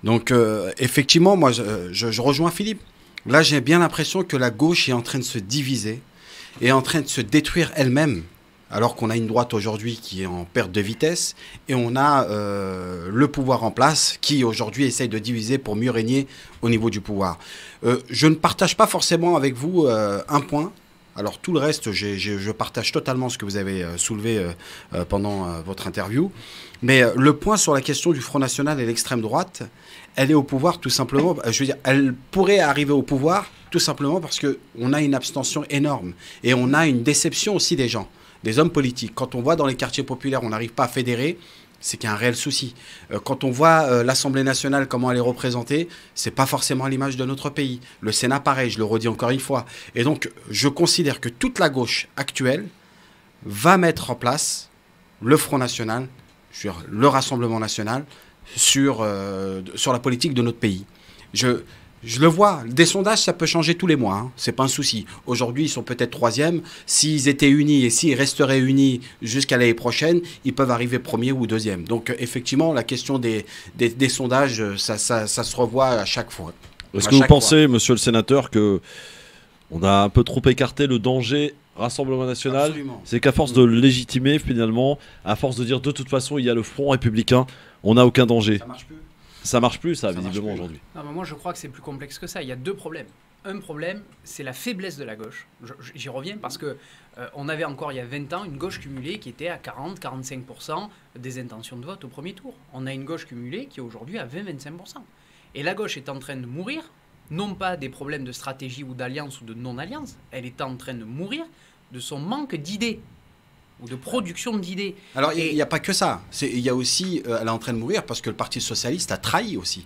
Donc, effectivement, moi, je rejoins Philippe. Là, j'ai bien l'impression que la gauche est en train de se diviser, est en train de se détruire elle-même. Alors qu'on a une droite aujourd'hui qui est en perte de vitesse et on a le pouvoir en place qui aujourd'hui essaye de diviser pour mieux régner au niveau du pouvoir. Je ne partage pas forcément avec vous un point, Alors tout le reste, je partage totalement ce que vous avez soulevé pendant votre interview. Mais le point sur la question du Front National et l'extrême droite, elle est au pouvoir tout simplement, je veux dire, elle pourrait arriver au pouvoir tout simplement parce qu'on a une abstention énorme. Et on a une déception aussi des gens, des hommes politiques. Quand on voit dans les quartiers populaires, on n'arrive pas à fédérer, c'est qu'il y a un réel souci. Quand on voit l'Assemblée nationale, comment elle est représentée, c'est pas forcément à l'image de notre pays. Le Sénat, pareil, je le redis encore une fois. Et donc, je considère que toute la gauche actuelle va mettre en place le Front National, le Rassemblement National, sur la politique de notre pays. Je le vois, des sondages, ça peut changer tous les mois, hein. C'est pas un souci. Aujourd'hui, ils sont peut-être troisième. S'ils étaient unis et s'ils resteraient unis jusqu'à l'année prochaine, ils peuvent arriver premier ou deuxième. Donc, effectivement, la question des sondages, ça se revoit à chaque fois. Est-ce que vous pensez, monsieur le sénateur, que on a un peu trop écarté le danger Rassemblement National? C'est qu'à force de légitimer, finalement, à force de dire de toute façon, il y a le Front républicain, on n'a aucun danger. Ça marche plus. Ça marche plus, ça visiblement, aujourd'hui. Non, mais moi, je crois que c'est plus complexe que ça. Il y a deux problèmes. Un problème, c'est la faiblesse de la gauche. J'y reviens parce que on avait encore, il y a 20 ans, une gauche cumulée qui était à 40-45% des intentions de vote au premier tour. On a une gauche cumulée qui est aujourd'hui à 20-25%. Et la gauche est en train de mourir, non pas des problèmes de stratégie ou d'alliance ou de non-alliance, elle est en train de mourir de son manque d'idées ou de production d'idées. Alors, il n'y a pas que ça. Il y a aussi, elle est en train de mourir parce que le Parti Socialiste a trahi aussi.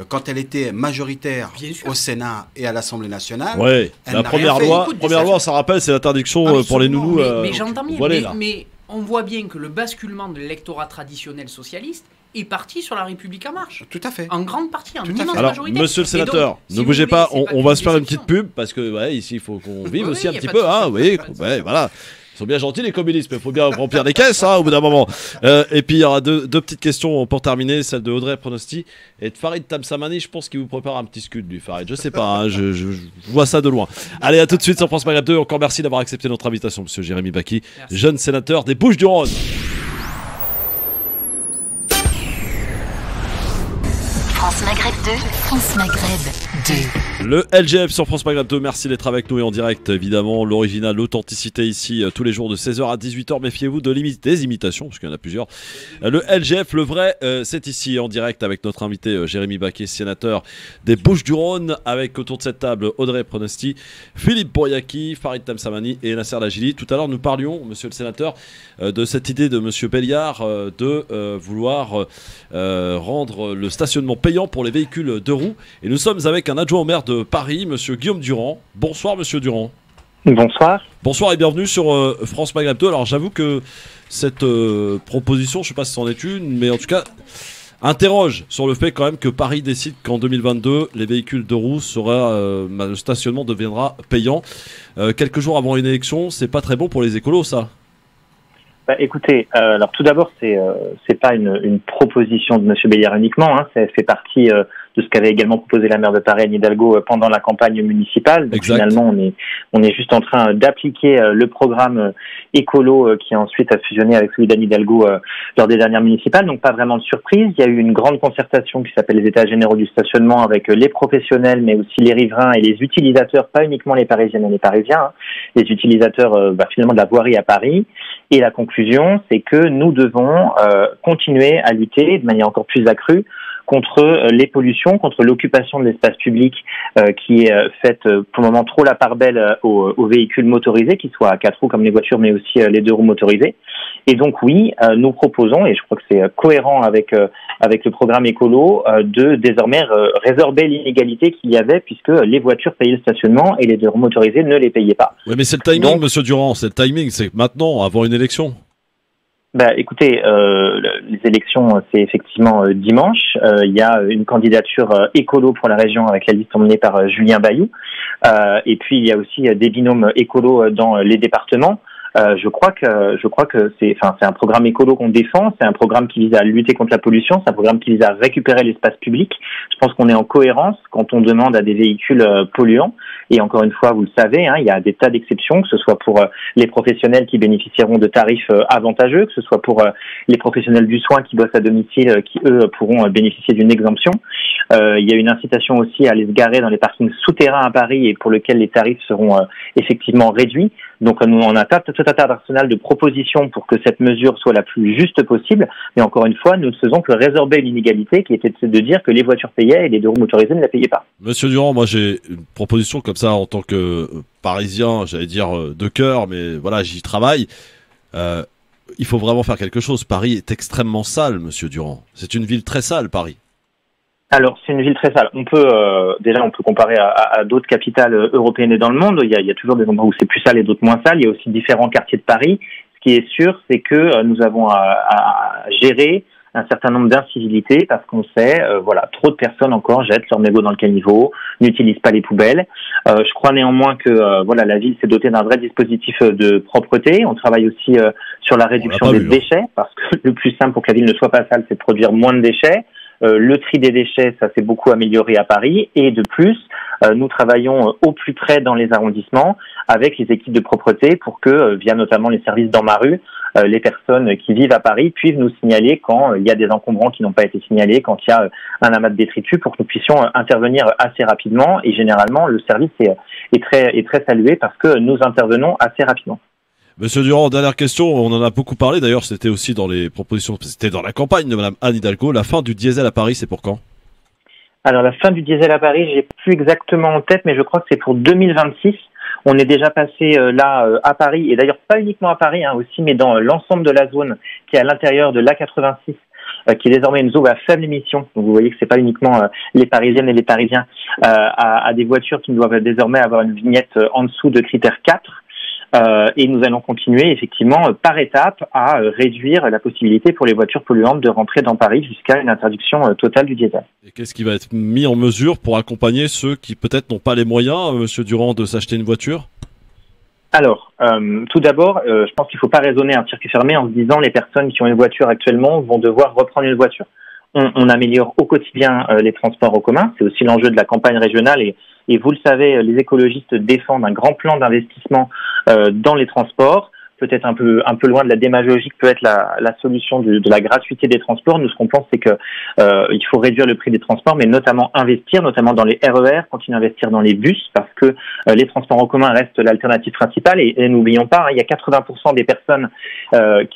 Quand elle était majoritaire au Sénat et à l'Assemblée nationale... Oui, la première loi, on s'en rappelle, c'est l'interdiction pour les nounous. Mais j'entends bien, mais on voit bien que le basculement de l'électorat traditionnel socialiste est parti sur la République en marche. Tout à fait. En grande partie, en immense Alors, majorité. monsieur le sénateur, donc, ne si bougez pas, on va se faire une déception. petite pub, parce que ouais, ici, il faut qu'on vive aussi un petit pas peu. de Hein, souci, oui, pas de ouais, voilà. Ils sont bien gentils, les communistes, mais il faut bien remplir les caisses au bout d'un moment. Et puis, il y aura deux petites questions pour terminer, celle de Audrey Pronosti et de Farid Tamsamani. Je pense qu'il vous prépare un petit scud, lui, Farid. Je sais pas, hein, je vois ça de loin. Allez, à tout de suite sur France Maghreb 2. Encore merci d'avoir accepté notre invitation, monsieur Jérémy Bacchi, jeune sénateur des Bouches-du-Rhône. France Maghreb 2, France Maghreb 2. Le LGF sur France Maghreb 2, merci d'être avec nous et en direct, évidemment, l'original, l'authenticité ici, tous les jours de 16h à 18h, méfiez-vous des imitations, parce qu'il y en a plusieurs. Le LGF, le vrai, c'est ici, en direct, avec notre invité Jérémy Bacchi, sénateur des Bouches-du-Rhône, avec autour de cette table Audrey Pronosti, Philippe Bouriaki, Farid Tamsamani et Nasser Lajili. Tout à l'heure, nous parlions, monsieur le sénateur, de cette idée de monsieur Belliard de vouloir rendre le stationnement payant pour les véhicules 2 roues. Et nous sommes avec un adjoint au maire de Paris, monsieur Guillaume Durand. Bonsoir, monsieur Durand. Bonsoir. Bonsoir et bienvenue sur France Maghreb 2. Alors, j'avoue que cette proposition, je ne sais pas si c'en est une, mais en tout cas, interroge sur le fait quand même que Paris décide qu'en 2022, les véhicules 2 roues le stationnement deviendra payant. Quelques jours avant une élection, c'est pas très bon pour les écolos, ça. Bah, écoutez, alors tout d'abord, c'est pas une proposition de monsieur Belliard uniquement, hein, ça fait partie de ce qu'avait également proposé la maire de Paris, Anne Hidalgo, pendant la campagne municipale. Donc, finalement, on est juste en train d'appliquer le programme écolo qui ensuite a fusionné avec celui d'Anne Hidalgo lors des dernières municipales. Donc, pas vraiment de surprise. Il y a eu une grande concertation qui s'appelle les États généraux du stationnement avec les professionnels, mais aussi les riverains et les utilisateurs, pas uniquement les Parisiennes et les Parisiens, hein, les utilisateurs finalement de la voirie à Paris. Et la conclusion, c'est que nous devons continuer à lutter de manière encore plus accrue contre les pollutions, contre l'occupation de l'espace public qui est faite pour le moment trop la part belle aux véhicules motorisés, qu'ils soient à 4 roues comme les voitures, mais aussi les 2 roues motorisées. Et donc oui, nous proposons, et je crois que c'est cohérent avec le programme écolo, de désormais résorber l'inégalité qu'il y avait, puisque les voitures payaient le stationnement et les 2 roues motorisées ne les payaient pas. Oui, mais c'est le timing, donc, monsieur Durand, c'est le timing, c'est maintenant, avant une élection. Bah, écoutez, les élections, c'est effectivement dimanche. Il y a une candidature écolo pour la région avec la liste emmenée par Julien Bayou. Et puis il y a aussi des binômes écolos dans les départements. Je crois que c'est un programme écolo qu'on défend. C'est un programme qui vise à lutter contre la pollution. C'est un programme qui vise à récupérer l'espace public. Je pense qu'on est en cohérence quand on demande à des véhicules polluants. Et encore une fois, vous le savez, hein, il y a des tas d'exceptions, que ce soit pour les professionnels qui bénéficieront de tarifs avantageux, que ce soit pour les professionnels du soin qui bossent à domicile, qui eux pourront bénéficier d'une exemption. Il y a une incitation aussi à aller se garer dans les parkings souterrains à Paris et pour lesquels les tarifs seront effectivement réduits. Donc nous, on a tout un tas d'arsenal de propositions pour que cette mesure soit la plus juste possible. Mais encore une fois, nous ne faisons que résorber une inégalité qui était de dire que les voitures payaient et les deux roues motorisées ne la payaient pas. Monsieur Durand, moi j'ai une proposition comme ça en tant que Parisien, j'allais dire de cœur, mais voilà, j'y travaille. Il faut vraiment faire quelque chose. Paris est extrêmement sale, monsieur Durand. C'est une ville très sale, Paris. Alors, c'est une ville très sale. On peut comparer à d'autres capitales européennes et dans le monde. Il y a toujours des endroits où c'est plus sale et d'autres moins sales. Il y a aussi différents quartiers de Paris. Ce qui est sûr, c'est que nous avons à gérer un certain nombre d'incivilités parce qu'on sait, trop de personnes encore jettent leur mégot dans le caniveau, n'utilisent pas les poubelles. Je crois néanmoins que la ville s'est dotée d'un vrai dispositif de propreté. On travaille aussi sur la réduction des déchets parce que le plus simple pour que la ville ne soit pas sale, c'est de produire moins de déchets. Le tri des déchets, ça s'est beaucoup amélioré à Paris. Et de plus, nous travaillons au plus près dans les arrondissements avec les équipes de propreté pour que, via notamment les services dans ma rue, les personnes qui vivent à Paris puissent nous signaler quand il y a des encombrants qui n'ont pas été signalés, quand il y a un amas de détritus, pour que nous puissions intervenir assez rapidement. Et généralement, le service est très salué parce que nous intervenons assez rapidement. Monsieur Durand, dernière question, on en a beaucoup parlé, d'ailleurs c'était aussi dans les propositions, c'était dans la campagne de Madame Anne Hidalgo, la fin du diesel à Paris, c'est pour quand? Alors la fin du diesel à Paris, j'ai plus exactement en tête, mais je crois que c'est pour 2026. On est déjà passé à Paris, et d'ailleurs pas uniquement à Paris aussi, mais dans l'ensemble de la zone qui est à l'intérieur de l'A86, qui est désormais une zone à faible émission. Donc vous voyez que c'est pas uniquement les Parisiennes et les Parisiens à des voitures qui doivent désormais avoir une vignette en dessous de critère 4. Et nous allons continuer effectivement par étapes à réduire la possibilité pour les voitures polluantes de rentrer dans Paris jusqu'à une interdiction totale du diesel. Et qu'est-ce qui va être mis en mesure pour accompagner ceux qui peut-être n'ont pas les moyens, monsieur Durand, de s'acheter une voiture? Alors, tout d'abord, je pense qu'il ne faut pas raisonner un circuit fermé en se disant les personnes qui ont une voiture actuellement vont devoir reprendre une voiture. On améliore au quotidien les transports en commun, c'est aussi l'enjeu de la campagne régionale et vous le savez, les écologistes défendent un grand plan d'investissement dans les transports. Peut-être un peu loin de la démagogie que peut être la solution de la gratuité des transports. Nous, ce qu'on pense, c'est que il faut réduire le prix des transports, mais notamment investir, notamment dans les RER, continuer à investir dans les bus, parce que les transports en commun restent l'alternative principale. Et n'oublions pas, il y a 80% des personnes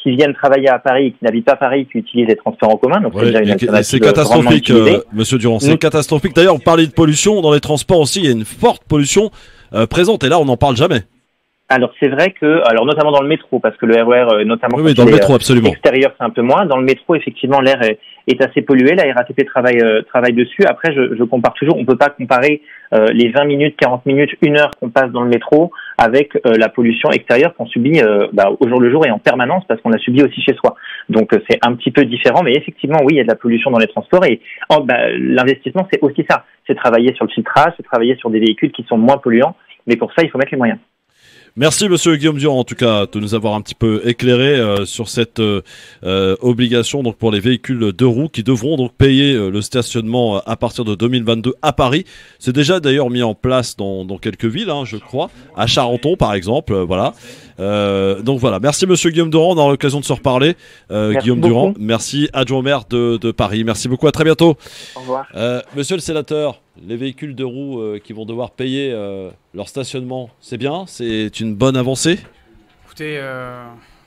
qui viennent travailler à Paris et qui n'habitent pas à Paris qui utilisent les transports en commun. Donc c'est déjà une alternative. C'est catastrophique, monsieur Durand. C'est catastrophique. D'ailleurs, vous parlez de pollution dans les transports aussi. Il y a une forte pollution présente, et là, on n'en parle jamais. Alors c'est vrai que, notamment dans le métro, parce que le RER, notamment dans le métro, absolument. Extérieur, c'est un peu moins. Dans le métro, effectivement, l'air est assez pollué. La RATP travaille dessus. Après, je compare toujours. On peut pas comparer les 20 minutes, 40 minutes, 1 heure qu'on passe dans le métro avec la pollution extérieure qu'on subit au jour le jour et en permanence parce qu'on la subit aussi chez soi. Donc c'est un petit peu différent, mais effectivement, oui, il y a de la pollution dans les transports et l'investissement, c'est aussi ça. C'est travailler sur le filtrage, c'est travailler sur des véhicules qui sont moins polluants. Mais pour ça, il faut mettre les moyens. Merci monsieur Guillaume Durand en tout cas de nous avoir un petit peu éclairé sur cette obligation donc pour les véhicules 2 roues qui devront donc payer le stationnement à partir de 2022 à Paris. C'est déjà d'ailleurs mis en place dans quelques villes, je crois, à Charenton par exemple, voilà. Donc voilà, merci monsieur Guillaume Durand, on aura l'occasion de se reparler. Guillaume beaucoup. Durand, merci, adjoint au maire de Paris. Merci beaucoup, à très bientôt. Au revoir. Monsieur le sénateur, les véhicules 2 roues qui vont devoir payer leur stationnement, c'est bien? C'est une bonne avancée? Écoutez,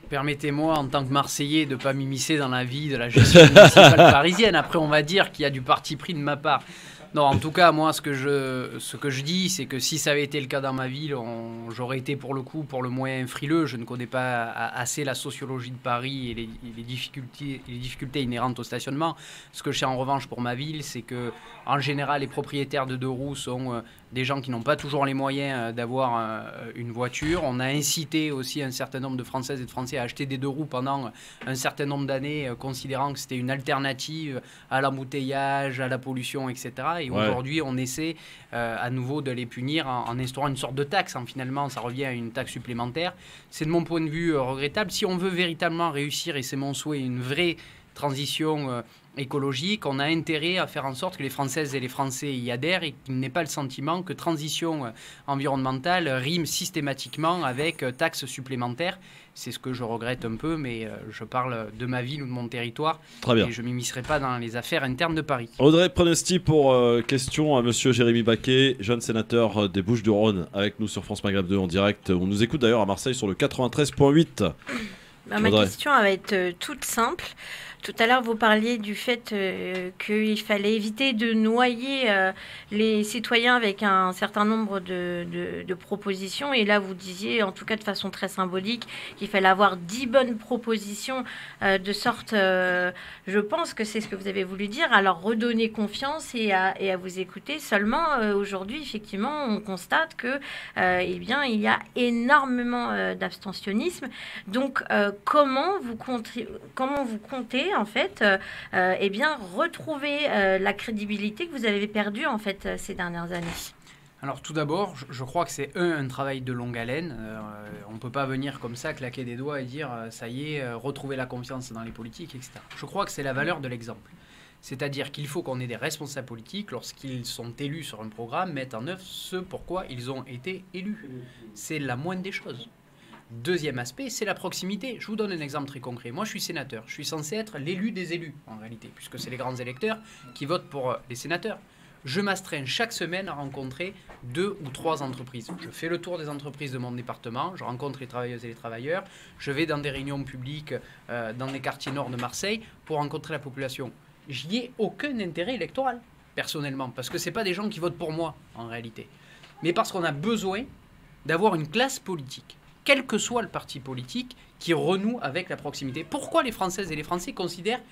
permettez-moi en tant que Marseillais de ne pas m'immiscer dans la vie de la gestion municipale parisienne. Après, on va dire qu'il y a du parti pris de ma part. Non, en tout cas, moi, ce que je dis, c'est que si ça avait été le cas dans ma ville, j'aurais été pour le moins frileux. Je ne connais pas assez la sociologie de Paris et les difficultés inhérentes au stationnement. Ce que je sais en revanche pour ma ville, c'est que en général, les propriétaires de 2 roues sont des gens qui n'ont pas toujours les moyens d'avoir une voiture. On a incité aussi un certain nombre de Françaises et de Français à acheter des 2 roues pendant un certain nombre d'années, considérant que c'était une alternative à l'embouteillage, à la pollution, etc. Et aujourd'hui, on essaie à nouveau de les punir en instaurant une sorte de taxe. Finalement, ça revient à une taxe supplémentaire. C'est de mon point de vue regrettable. Si on veut véritablement réussir, et c'est mon souhait, une vraie transition écologique, on a intérêt à faire en sorte que les Françaises et les Français y adhèrent et qu'il n'ait pas le sentiment que transition environnementale rime systématiquement avec taxes supplémentaires. C'est ce que je regrette un peu, mais je parle de ma ville ou de mon territoire. Très bien. Et je ne m'immiscerai pas dans les affaires internes de Paris. Audrey Pronosti pour question à monsieur Jérémy Baquet, jeune sénateur des Bouches-du-Rhône, avec nous sur France Maghreb 2 en direct. On nous écoute d'ailleurs à Marseille sur le 93.8. Ma question va être toute simple. Tout à l'heure, vous parliez du fait qu'il fallait éviter de noyer les citoyens avec un certain nombre de propositions. Et là, vous disiez, en tout cas de façon très symbolique, qu'il fallait avoir 10 bonnes propositions de sorte, je pense que c'est ce que vous avez voulu dire, à leur redonner confiance et à vous écouter. Seulement, aujourd'hui, effectivement, on constate que, eh bien, il y a énormément d'abstentionnisme. Donc, comment vous comptez en fait, eh bien, retrouver la crédibilité que vous avez perdue en fait ces dernières années? Alors tout d'abord, je crois que c'est un travail de longue haleine. On ne peut pas venir comme ça, claquer des doigts et dire ça y est, retrouver la confiance dans les politiques, etc. Je crois que c'est la valeur de l'exemple. C'est-à-dire qu'il faut qu'on ait des responsables politiques, lorsqu'ils sont élus sur un programme, mettre en œuvre ce pourquoi ils ont été élus. C'est la moindre des choses. Deuxième aspect, c'est la proximité. Je vous donne un exemple très concret. Moi, je suis sénateur. Je suis censé être l'élu des élus, en réalité, puisque c'est les grands électeurs qui votent pour les sénateurs. Je m'astreins chaque semaine à rencontrer 2 ou 3 entreprises. Je fais le tour des entreprises de mon département, je rencontre les travailleuses et les travailleurs, je vais dans des réunions publiques dans les quartiers nord de Marseille pour rencontrer la population. J'y ai aucun intérêt électoral, personnellement, parce que ce n'est pas des gens qui votent pour moi, en réalité. Mais parce qu'on a besoin d'avoir une classe politique, quel que soit le parti politique, qui renoue avec la proximité. Pourquoi les Françaises et les Français considèrent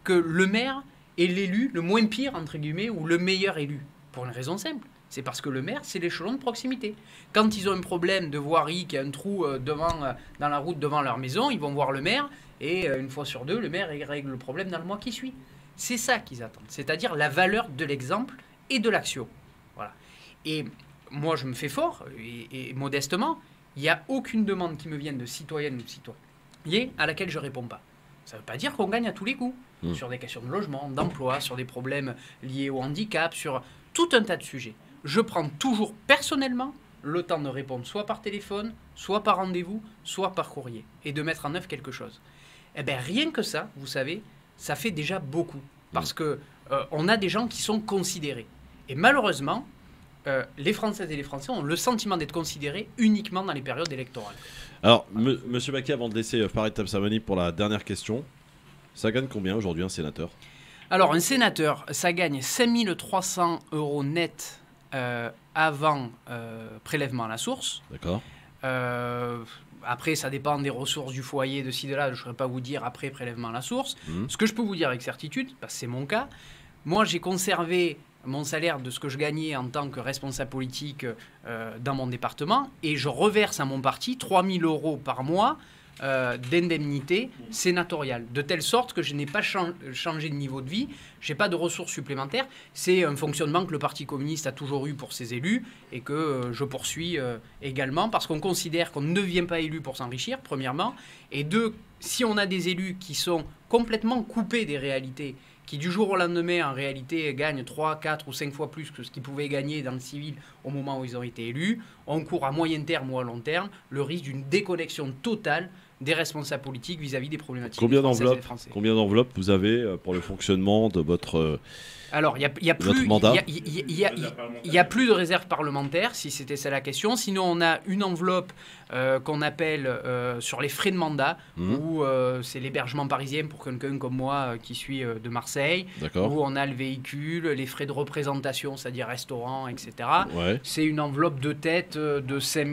que le maire est l'élu le moins pire, entre guillemets, ou le meilleur élu? Pour une raison simple. C'est parce que le maire, c'est l'échelon de proximité. Quand ils ont un problème de voirie, qu'il y a un trou dans la route devant leur maison, ils vont voir le maire, et une fois sur 2, le maire il règle le problème dans le mois qui suit. C'est ça qu'ils attendent. C'est-à-dire la valeur de l'exemple et de l'action. Voilà. Et moi, je me fais fort, et modestement, il n'y a aucune demande qui me vienne de citoyennes ou de citoyens à laquelle je ne réponds pas. Ça ne veut pas dire qu'on gagne à tous les coups. Sur des questions de logement, d'emploi, sur des problèmes liés au handicap, sur tout un tas de sujets. Je prends toujours personnellement le temps de répondre soit par téléphone, soit par rendez-vous, soit par courrier, et de mettre en œuvre quelque chose. Eh bien, rien que ça, vous savez, ça fait déjà beaucoup. Parce que on a des gens qui sont considérés. Et malheureusement, les Françaises et les Français ont le sentiment d'être considérés uniquement dans les périodes électorales. Alors, monsieur Baquet, avant de laisser Farid Tabsamani pour la dernière question, ça gagne combien aujourd'hui un sénateur? Alors, un sénateur, ça gagne 5 300 € net avant prélèvement à la source. D'accord. Après, ça dépend des ressources du foyer, de ci, de là. Je ne saurais pas vous dire après prélèvement à la source. Ce que je peux vous dire avec certitude, parce que c'est mon cas, moi, j'ai conservé mon salaire de ce que je gagnais en tant que responsable politique dans mon département et je reverse à mon parti 3 000 € par mois d'indemnité sénatoriale, de telle sorte que je n'ai pas changé de niveau de vie, je n'ai pas de ressources supplémentaires. C'est un fonctionnement que le Parti communiste a toujours eu pour ses élus et que je poursuis également parce qu'on considère qu'on ne devient pas élu pour s'enrichir, premièrement, et deux, si on a des élus qui sont complètement coupés des réalités, qui du jour au lendemain, en réalité, gagnent 3, 4 ou 5 fois plus que ce qu'ils pouvaient gagner dans le civil au moment où ils ont été élus, on court à moyen terme ou à long terme le risque d'une déconnexion totale des responsables politiques vis-à-vis des problématiques des Françaises et des Français. Combien d'enveloppes vous avez pour le fonctionnement de votre Alors, il n'y a plus de réserve parlementaire, si c'était ça la question. Sinon, on a une enveloppe qu'on appelle sur les frais de mandat, où c'est l'hébergement parisien pour quelqu'un comme moi qui suis de Marseille, où on a le véhicule, les frais de représentation, c'est-à-dire restaurant, etc. Ouais. C'est une enveloppe de tête de 5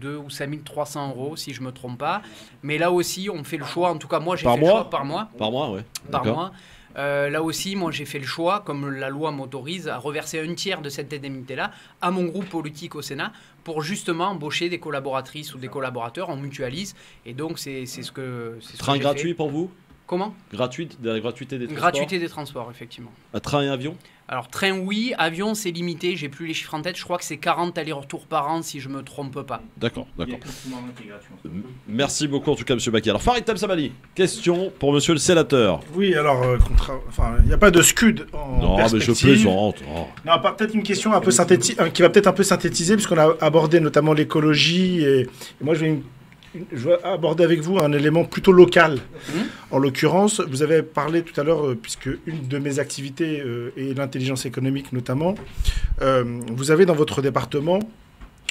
200 ou 5 300 €, si je ne me trompe pas. Mais là aussi, on fait le choix, en tout cas moi j'ai fait le choix par mois. Par mois, oui. Par mois. Là aussi, moi j'ai fait le choix, comme la loi m'autorise, à reverser un tiers de cette indemnité-là à mon groupe politique au Sénat pour justement embaucher des collaboratrices ou des collaborateurs. On mutualise et donc c'est ce que... Train gratuit pour vous ? Comment ? De la gratuité des transports. Gratuité des transports, effectivement. À train et avion ? Alors, train, oui. Avion, c'est limité. J'ai plus les chiffres en tête. Je crois que c'est 40 allers-retours par an, si je me trompe pas. D'accord. Merci beaucoup, en tout cas, M. Baki. Alors, Farid Temsamani, question pour M. le sénateur. Oui, alors, il n'y a pas de scud en perspective. Mais je plaisante. Oh. Non, peut-être une question un peu synthétique, qui va peut-être un peu synthétiser, puisqu'on a abordé notamment l'écologie. Et moi, je vais aborder avec vous un élément plutôt local. En l'occurrence, vous avez parlé tout à l'heure, puisque une de mes activités est l'intelligence économique notamment, vous avez dans votre département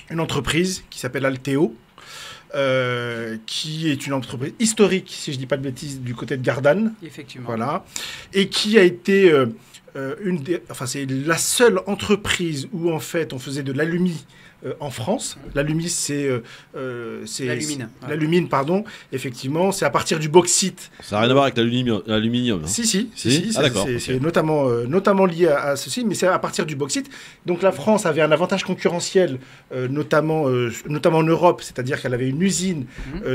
une entreprise qui s'appelle Alteo, qui est une entreprise historique, si je ne dis pas de bêtises, du côté de Gardanne. Effectivement. Voilà. Et qui a été c'est la seule entreprise où en fait on faisait de l'alumine en France. L'alumine, c'est l'alumine, pardon. Effectivement, c'est à partir du bauxite. Ça n'a rien à voir avec l'aluminium. Hein. Si. Ah, d'accord. C'est notamment lié à ceci, mais c'est à partir du bauxite. Donc la France avait un avantage concurrentiel, notamment en Europe, c'est-à-dire qu'elle avait une usine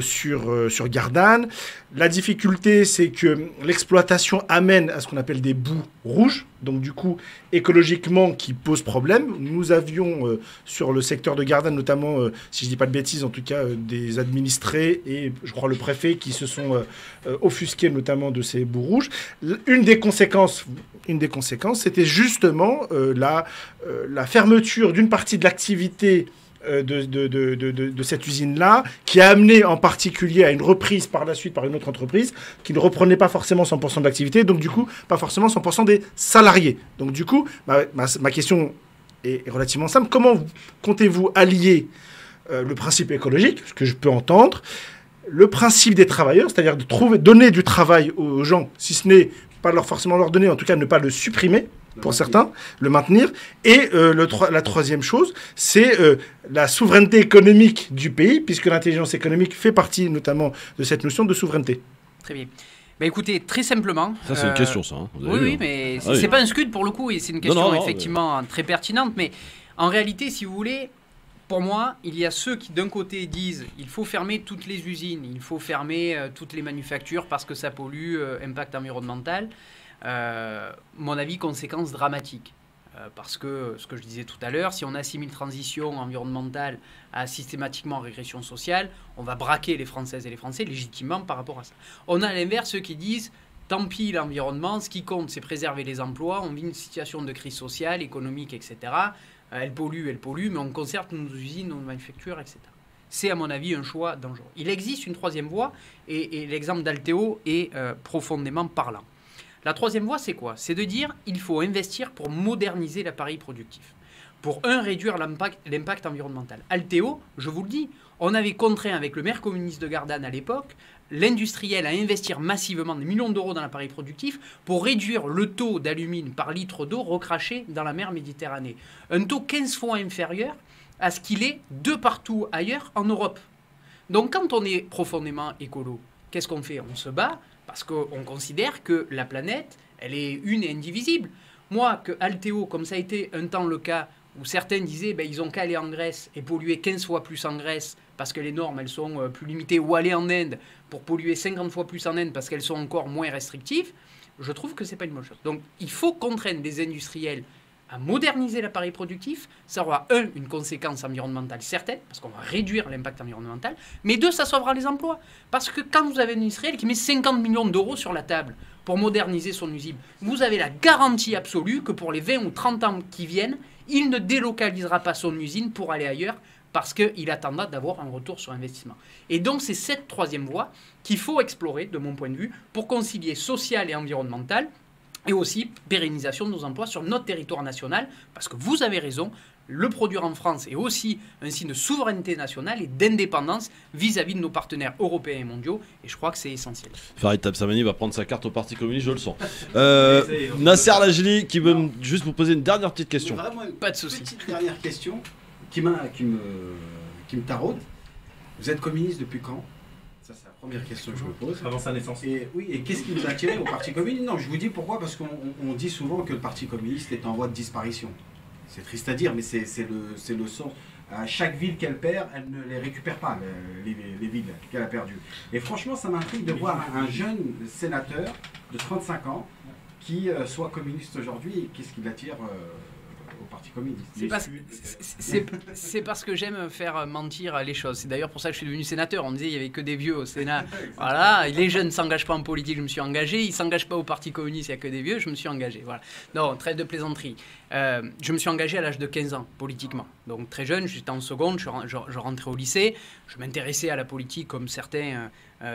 sur Gardanne. La difficulté, c'est que l'exploitation amène à ce qu'on appelle des boues rouges, donc du coup écologiquement qui pose problème. Nous avions sur le secteur de Gardanne notamment, si je ne dis pas de bêtises, en tout cas des administrés et je crois le préfet qui se sont offusqués notamment de ces boues rouges. Une des conséquences, c'était justement la fermeture d'une partie de l'activité de cette usine-là, qui a amené en particulier à une reprise par la suite par une autre entreprise qui ne reprenait pas forcément 100% de l'activité, donc du coup, pas forcément 100% des salariés. Donc du coup, ma question est relativement simple. Comment comptez-vous allier le principe écologique, ce que je peux entendre, le principe des travailleurs, c'est-à-dire de donner du travail aux gens, si ce n'est pas forcément leur donner, en tout cas ne pas le supprimer, pour certains, le maintenir. Et la troisième chose, c'est la souveraineté économique du pays, puisque l'intelligence économique fait partie notamment de cette notion de souveraineté. Très bien. Bah écoutez, très simplement... Ça, c'est une question, ça. Hein. Oui, mais c'est pas un scud pour le coup, et c'est une question effectivement très pertinente, mais en réalité, si vous voulez... Pour moi, il y a ceux qui, d'un côté, disent il faut fermer toutes les usines, il faut fermer toutes les manufactures parce que ça pollue, impact environnemental. Mon avis, conséquence dramatique. Parce que, ce que je disais tout à l'heure, si on assimile transition environnementale à systématiquement régression sociale, on va braquer les Françaises et les Français légitimement par rapport à ça. On a à l'inverse ceux qui disent tant pis l'environnement, ce qui compte c'est préserver les emplois, on vit une situation de crise sociale, économique, etc. Elle pollue, mais on conserve nos usines, nos manufactures, etc. C'est à mon avis un choix dangereux. Il existe une troisième voie et l'exemple d'Alteo est profondément parlant. La troisième voie, c'est quoi? C'est de dire il faut investir pour moderniser l'appareil productif. Pour réduire l'impact environnemental. Alteo, je vous le dis, on avait contraint avec le maire communiste de Gardanne à l'époque, l'industriel à investir massivement des millions d'euros dans l'appareil productif pour réduire le taux d'alumine par litre d'eau recraché dans la mer Méditerranée. Un taux 15 fois inférieur à ce qu'il est de partout ailleurs en Europe. Donc quand on est profondément écolo, qu'est-ce qu'on fait? On se bat parce qu'on considère que la planète, elle est une et indivisible. Moi, que Alteo, comme ça a été un temps le cas, où certains disaient ils ont qu'à aller en Grèce et polluer 15 fois plus en Grèce parce que les normes elles sont plus limitées, ou aller en Inde pour polluer 50 fois plus en Inde parce qu'elles sont encore moins restrictives, je trouve que c'est pas une bonne chose. Donc il faut contraindre les industriels à moderniser l'appareil productif. Ça aura une conséquence environnementale certaine, parce qu'on va réduire l'impact environnemental, mais ça sauvera les emplois. Parce que quand vous avez un industriel qui met 50 millions d'euros sur la table pour moderniser son usine, vous avez la garantie absolue que pour les 20 ou 30 ans qui viennent, il ne délocalisera pas son usine pour aller ailleurs parce qu'il attendra d'avoir un retour sur investissement. Et donc, c'est cette troisième voie qu'il faut explorer, de mon point de vue, pour concilier social et environnemental et aussi pérennisation de nos emplois sur notre territoire national. Parce que vous avez raison, le produire en France est aussi un signe de souveraineté nationale et d'indépendance vis-à-vis de nos partenaires européens et mondiaux. Et je crois que c'est essentiel. Farid Temsamani va prendre sa carte au Parti communiste, je le sens. Nasser Lajli qui veut juste vous poser une dernière petite question. Pas de souci. Petite dernière question qui me taraude. Vous êtes communiste depuis quand? Ça, c'est la première question que je me pose. Avant sa naissance. Et qu'est-ce qui vous a attiré au Parti communiste? Non, je vous dis pourquoi, parce qu'on dit souvent que le Parti communiste est en voie de disparition. C'est triste à dire, mais c'est le sens. chaque ville qu'elle perd, elle ne les récupère pas, les villes qu'elle a perdues. Et franchement, ça m'intrigue de voir un jeune sénateur de 35 ans qui soit communiste aujourd'hui. Et qu'est-ce qui l'attire au Parti communiste? C'est parce que j'aime faire mentir les choses. C'est d'ailleurs pour ça que je suis devenu sénateur. On disait qu'il n'y avait que des vieux au Sénat. Voilà, les jeunes ne s'engagent pas en politique, je me suis engagé. Ils ne s'engagent pas au Parti communiste, il n'y a que des vieux, je me suis engagé. Voilà. Non, trêve de plaisanterie. Je me suis engagé à l'âge de 15 ans, politiquement. Donc très jeune, j'étais en seconde, je rentrais au lycée. Je m'intéressais à la politique comme certains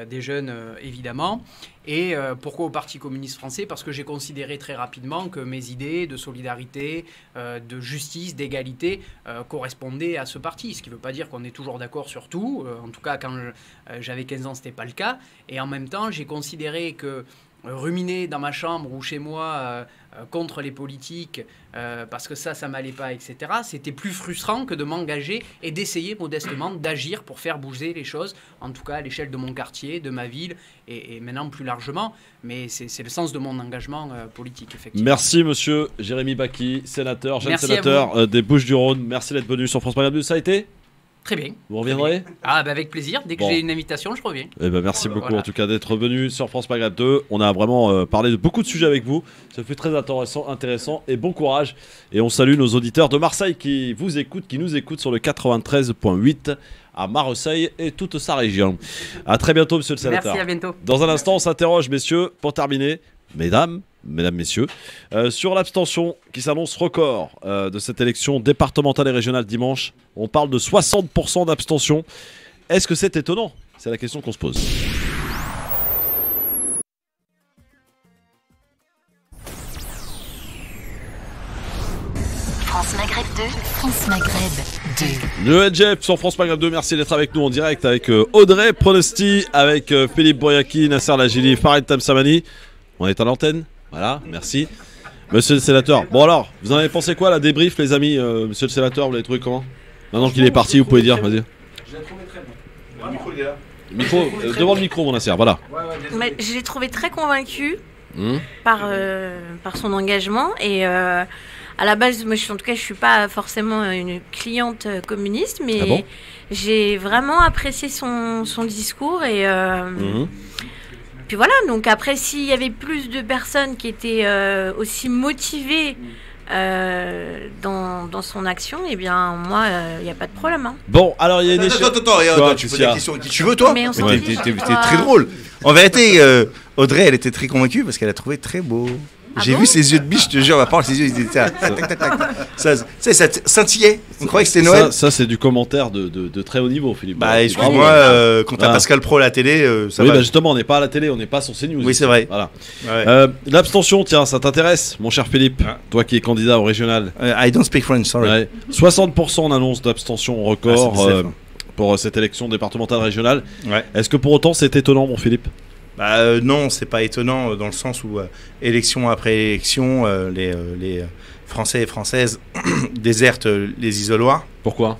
des jeunes, évidemment. Et pourquoi au Parti communiste français? Parce que j'ai considéré très rapidement que mes idées de solidarité, de justice, d'égalité correspondaient à ce parti. Ce qui ne veut pas dire qu'on est toujours d'accord sur tout. En tout cas, quand j'avais 15 ans, ce n'était pas le cas. Et en même temps, j'ai considéré que ruminer dans ma chambre ou chez moi contre les politiques parce que ça m'allait pas, etc. C'était plus frustrant que de m'engager et d'essayer modestement d'agir pour faire bouger les choses, en tout cas à l'échelle de mon quartier, de ma ville et maintenant plus largement. Mais c'est le sens de mon engagement politique, effectivement. Merci monsieur Jérémy Bacchi, sénateur, jeune sénateur des Bouches-du-Rhône. Merci d'être venu sur France Maghreb 2. Ça a été? Très bien. Vous reviendrez? Avec plaisir. Dès que j'ai une invitation, je reviens. Merci beaucoup en tout cas d'être venu sur France Maghreb 2. On a vraiment parlé de beaucoup de sujets avec vous. Ça fait très intéressant et bon courage. Et on salue nos auditeurs de Marseille qui vous écoutent, qui nous écoutent sur le 93.8 à Marseille et toute sa région. À très bientôt, monsieur le sénateur. Merci, à bientôt. Dans un instant, on s'interroge, messieurs, pour terminer, mesdames, messieurs, sur l'abstention qui s'annonce record de cette élection départementale et régionale dimanche. On parle de 60% d'abstention. Est-ce que c'est étonnant? C'est la question qu'on se pose. France Maghreb 2, France Maghreb 2. Le NGF sur France Maghreb 2, merci d'être avec nous en direct avec Audrey Pronosti, avec Philippe Boyaki, Nasser Lajili, Farid Tamsamani. On est à l'antenne. Voilà, merci. Monsieur le sénateur, bon alors, vous en avez pensé quoi la débrief les amis? Monsieur le sénateur, vous l'avez trouvé comment? Maintenant qu'il est parti, vous pouvez dire, vas-y. Je l'ai trouvé très bon. Le micro, il est là. Devant le micro, mon Nasser, voilà. Mais je l'ai trouvé très convaincu par son engagement et à la base, moi, en tout cas, je suis pas forcément une cliente communiste, mais j'ai vraiment apprécié son discours et puis voilà. Donc après, s'il y avait plus de personnes qui étaient aussi motivées dans son action, eh bien moi, il n'y a pas de problème. Hein. Bon, alors il y a une Attends, tu poses la question qui tu veux, toi? Mais t'es très drôle. En vérité, Audrey, elle était très convaincue parce qu'elle a trouvé très beau. J'ai vu ses yeux de biche, je te jure, ma part, ses yeux, ils étaient ça scintillait. On croyait que c'était Noël. Ça c'est du commentaire de très haut niveau, Philippe. Bah, excuse-moi, quand t'as Pascal Pro à la télé, ça va. Oui, bah justement, on n'est pas à la télé, on n'est pas sur CNews. Oui, c'est vrai. Voilà. Ouais. L'abstention, tiens, ça t'intéresse, mon cher Philippe, toi qui es candidat au régional. I don't speak French, sorry. Ouais. 60% en annonce d'abstention record pour cette élection départementale régionale. Ouais. Est-ce que pour autant c'est étonnant, mon Philippe? Non, c'est pas étonnant dans le sens où élection après élection, les Français et Françaises désertent les isoloirs. Pourquoi?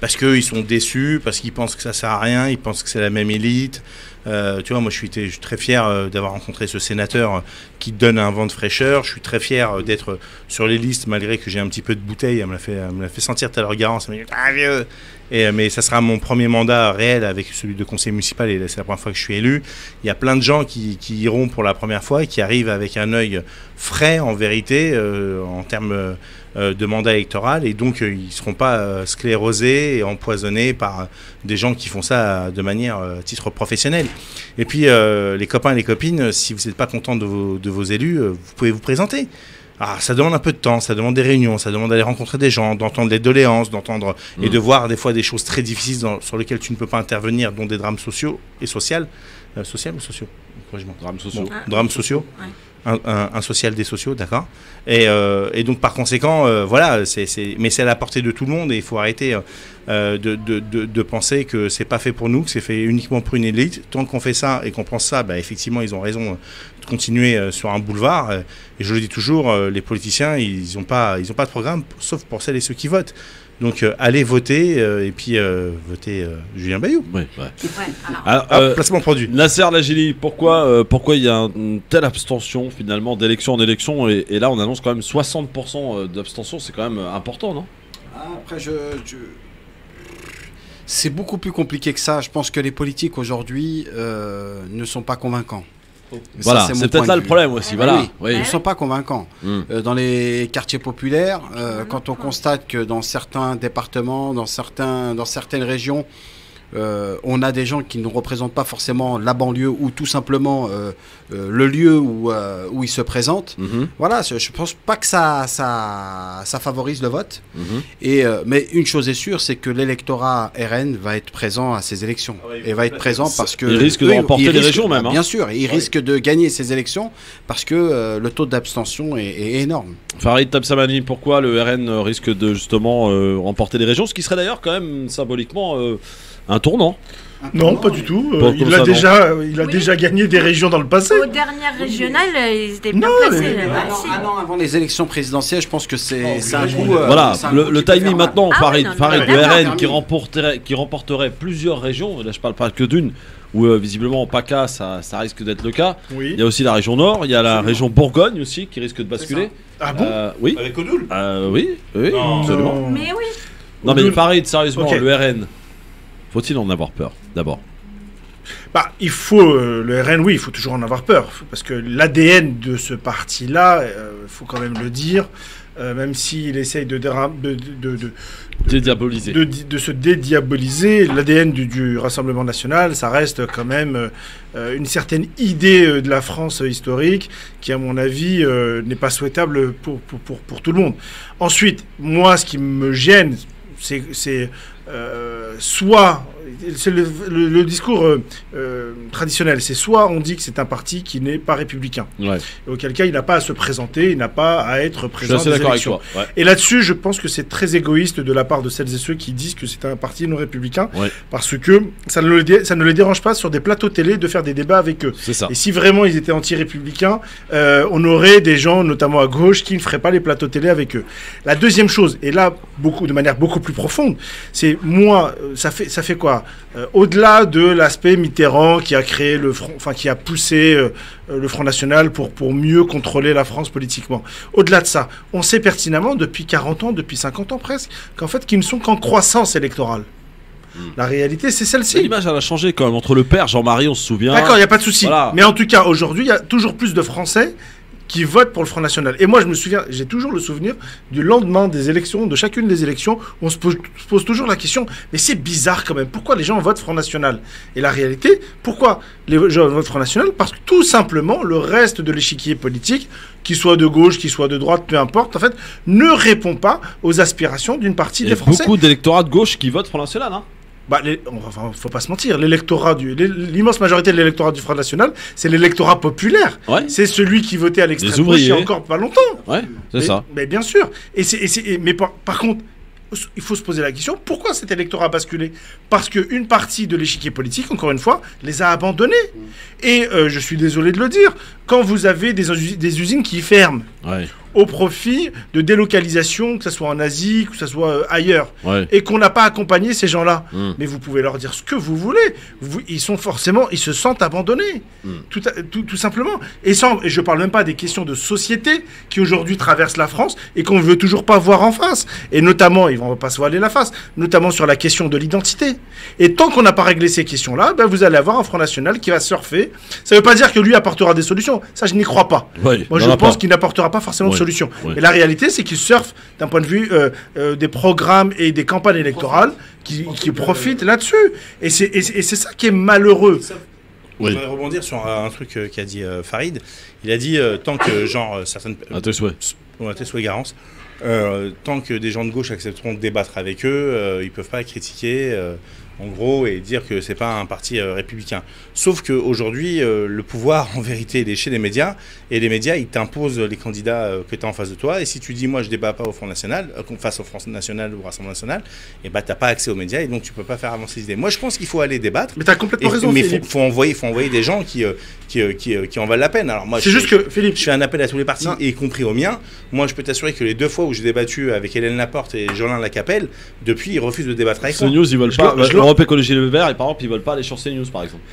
Parce qu'ils sont déçus, parce qu'ils pensent que ça sert à rien, ils pensent que c'est la même élite. Tu vois, moi je suis très fier d'avoir rencontré ce sénateur qui donne un vent de fraîcheur. Je suis très fier d'être sur les listes malgré que j'ai un petit peu de bouteille. Elle me l'a fait sentir tout à l'heure Garance. Elle m'a dit ah vieux. Mais ça sera mon premier mandat réel avec celui de conseiller municipal et c'est la première fois que je suis élu. Il y a plein de gens qui iront pour la première fois et qui arrivent avec un œil frais en vérité en termes de mandat électoral et donc ils ne seront pas sclérosés et empoisonnés par des gens qui font ça de manière à titre professionnel. Et puis les copains et les copines, si vous n'êtes pas contents de vos élus, vous pouvez vous présenter. Ah, ça demande un peu de temps, ça demande des réunions, ça demande d'aller rencontrer des gens, d'entendre les doléances, d'entendre et de voir des fois des choses très difficiles sur lesquelles tu ne peux pas intervenir, dont des drames sociaux et sociaux. Social ou sociaux? Drames sociaux. Bon, drames sociaux. Ouais. Un social des sociaux, d'accord. Et donc par conséquent, voilà, mais c'est à la portée de tout le monde et il faut arrêter de penser que c'est pas fait pour nous, que c'est fait uniquement pour une élite. Tant qu'on fait ça et qu'on pense ça, bah, effectivement, ils ont raison de continuer sur un boulevard. Et je le dis toujours, les politiciens, ils ont pas de programme, sauf pour celles et ceux qui votent. Donc allez voter et puis votez Julien Bayou. Oui, ouais. Alors, placement produit. Nasser Lajili, pourquoi il y a une telle abstention finalement d'élection en élection et là on annonce quand même 60% d'abstention, c'est quand même important, non? Après, c'est beaucoup plus compliqué que ça. Je pense que les politiques aujourd'hui ne sont pas convaincants. Voilà, c'est peut-être là le problème aussi. Voilà. Oui, ils ne sont pas convaincants. Dans les quartiers populaires, quand on constate que dans certains départements, dans certaines régions, on a des gens qui ne représentent pas forcément la banlieue ou tout simplement le lieu où ils se présentent. Voilà, je ne pense pas que ça favorise le vote. Mais une chose est sûre, c'est que l'électorat RN va être présent à ces élections. Et va être présent parce que... Il risque de remporter les régions même. Bien sûr, il risque de gagner ces élections parce que le taux d'abstention est énorme. Farid Tabsamani, pourquoi le RN risque de justement remporter les régions? Ce qui serait d'ailleurs quand même symboliquement... un tournant? Non, pas du tout. Il a déjà gagné des régions dans le passé. Aux dernières régionales, ils étaient bien placés. Un an avant les élections présidentielles, je pense que c'est un coup. Voilà, le timing maintenant, Farid, le RN qui remporterait plusieurs régions. Là, je parle pas que d'une. Où visiblement en PACA, ça risque d'être le cas. Oui. Il y a aussi la région Nord, il y a la région Bourgogne aussi qui risque de basculer. Ah bon? Oui. Avec Odoul? Oui, absolument. Mais oui. Non mais Farid, sérieusement, le RN. Faut-il en avoir peur, d'abord? Il faut, le RN, oui, il faut toujours en avoir peur. Parce que l'ADN de ce parti-là, il faut quand même le dire, même s'il essaye de dédiaboliser. De se dédiaboliser, l'ADN du Rassemblement National, ça reste quand même une certaine idée de la France historique qui, à mon avis, n'est pas souhaitable pour tout le monde. Ensuite, moi, ce qui me gêne, c'est soit c'est le discours traditionnel, c'est soit on dit que c'est un parti qui n'est pas républicain, et auquel cas il n'a pas à se présenter, il n'a pas à être présent des élections. Et là-dessus, je pense que c'est très égoïste de la part de celles et ceux qui disent que c'est un parti non républicain, parce que ça ne les dérange pas sur des plateaux télé de faire des débats avec eux. Et si vraiment ils étaient anti-républicains, on aurait des gens, notamment à gauche, qui ne feraient pas les plateaux télé avec eux. La deuxième chose, et là de manière beaucoup plus profonde, c'est moi, ça fait quoi? Au-delà de l'aspect Mitterrand qui a créé le front, qui a poussé le Front National pour mieux contrôler la France politiquement. Au-delà de ça, on sait pertinemment depuis 40 ans, depuis 50 ans presque, qu'en fait, qu'ils ne sont qu'en croissance électorale. La réalité, c'est celle-ci. L'image, elle a changé quand même. Entre le père, Jean-Marie, on se souvient. D'accord, il n'y a pas de souci. Voilà. Mais en tout cas, aujourd'hui, il y a toujours plus de Français qui votent pour le Front National. Et moi, je me souviens, j'ai toujours le souvenir du lendemain des élections, de chacune des élections, on se pose toujours la question, mais c'est bizarre quand même, pourquoi les gens votent Front National? Et la réalité, pourquoi les gens votent Front National? Parce que tout simplement, le reste de l'échiquier politique, qu'il soit de gauche, qu'il soit de droite, peu importe, en fait, ne répond pas aux aspirations d'une partie des Français. Il y a beaucoup d'électorats de gauche qui votent Front National, hein. Faut pas se mentir, l'immense majorité de l'électorat du Front National, c'est l'électorat populaire. C'est celui qui votait à l'extrême gauche il y a encore pas longtemps. C'est ça. Mais bien sûr. Mais par contre, il faut se poser la question, pourquoi cet électorat a basculé? Parce qu'une partie de l'échiquier politique, encore une fois, les a abandonnés. Et je suis désolé de le dire, quand vous avez des usines qui ferment, au profit de délocalisation, que ce soit en Asie, que ce soit ailleurs, et qu'on n'a pas accompagné ces gens-là. Mais vous pouvez leur dire ce que vous voulez. Ils se sentent abandonnés, tout simplement. Et je parle même pas des questions de société qui aujourd'hui traversent la France et qu'on ne veut toujours pas voir en face. Et notamment, on va pas se voiler la face, notamment sur la question de l'identité. Et tant qu'on n'a pas réglé ces questions-là, vous allez avoir un Front National qui va surfer. Ça ne veut pas dire que lui apportera des solutions. Ça, je n'y crois pas. Moi, je pense qu'il n'apportera pas forcément de solutions. Et la réalité, c'est qu'ils surfent d'un point de vue des programmes et des campagnes électorales qui profitent là-dessus. Et c'est ça qui est malheureux. Je voudrais rebondir sur un truc qu'a dit Farid. Il a dit tant que certaines... À tes souhaits. À tes souhaits, Garance. Tant que des gens de gauche accepteront de débattre avec eux, ils ne peuvent pas critiquer... en gros, et dire que c'est pas un parti républicain. Sauf qu'aujourd'hui, le pouvoir, en vérité, il est chez les médias, et les médias, ils t'imposent les candidats que tu as en face de toi, et si tu dis, moi, je débat pas au Front National, face au Front National ou au Rassemblement National, et t'as pas accès aux médias, et donc tu peux pas faire avancer les idées. Moi, je pense qu'il faut aller débattre. Mais t'as complètement raison, mais Philippe. faut envoyer des gens qui en valent la peine. Alors moi, Philippe, je fais un appel à tous les partis, y compris au mien. Moi, je peux t'assurer que les 2 fois où j'ai débattu avec Hélène Laporte et Jolin Lacapelle, depuis, ils refusent de débattre avec moi. CNews, ils veulent pas. Europe Écologie Les Verts, et par exemple, ils veulent pas aller sur CNews, par exemple.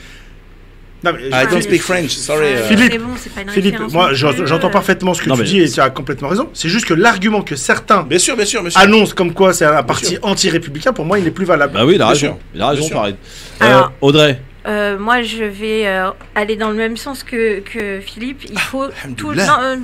Non, mais I don't speak French, sorry. Philippe, Mais bon, c'est pas une Philippe, référence moi non plus, j'entends parfaitement ce que tu dis et tu as complètement raison. C'est juste que l'argument que certains Bien sûr. annoncent comme quoi c'est un parti anti-républicain, pour moi il n'est plus valable. Bah oui, il a Bien raison. sûr. Il a raison, Bien sûr. pareil. Alors- Audrey. Moi, je vais aller dans le même sens que Philippe. Il faut tout, alhamdoulilah. non,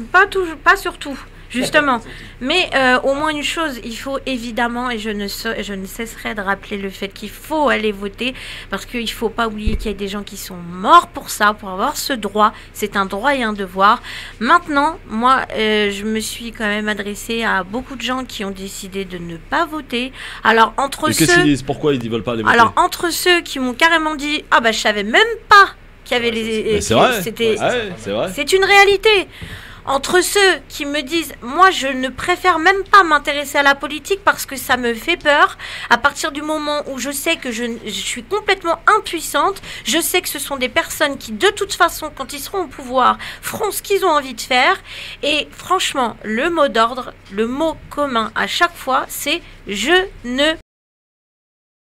pas surtout, justement. Mais au moins une chose, il faut évidemment, et je ne cesserai de rappeler le fait qu'il faut aller voter, parce qu'il ne faut pas oublier qu'il y a des gens qui sont morts pour ça, pour avoir ce droit. C'est un droit et un devoir. Maintenant, moi, je me suis quand même adressée à beaucoup de gens qui ont décidé de ne pas voter. Alors, entre Mais qu'est-ce qu'ils disent? Pourquoi ils veulent pas les voter? alors, entre ceux qui m'ont carrément dit « Ah bah je savais même pas qu'il y avait Mais c'est vrai. C'était, Ouais, c'est vrai. c'est une réalité. Entre ceux qui me disent « Moi, je ne préfère même pas m'intéresser à la politique parce que ça me fait peur. À partir du moment où je sais que je suis complètement impuissante, je sais que ce sont des personnes qui, de toute façon, quand ils seront au pouvoir, feront ce qu'ils ont envie de faire. » Et franchement, le mot d'ordre, le mot commun à chaque fois, c'est « Je ne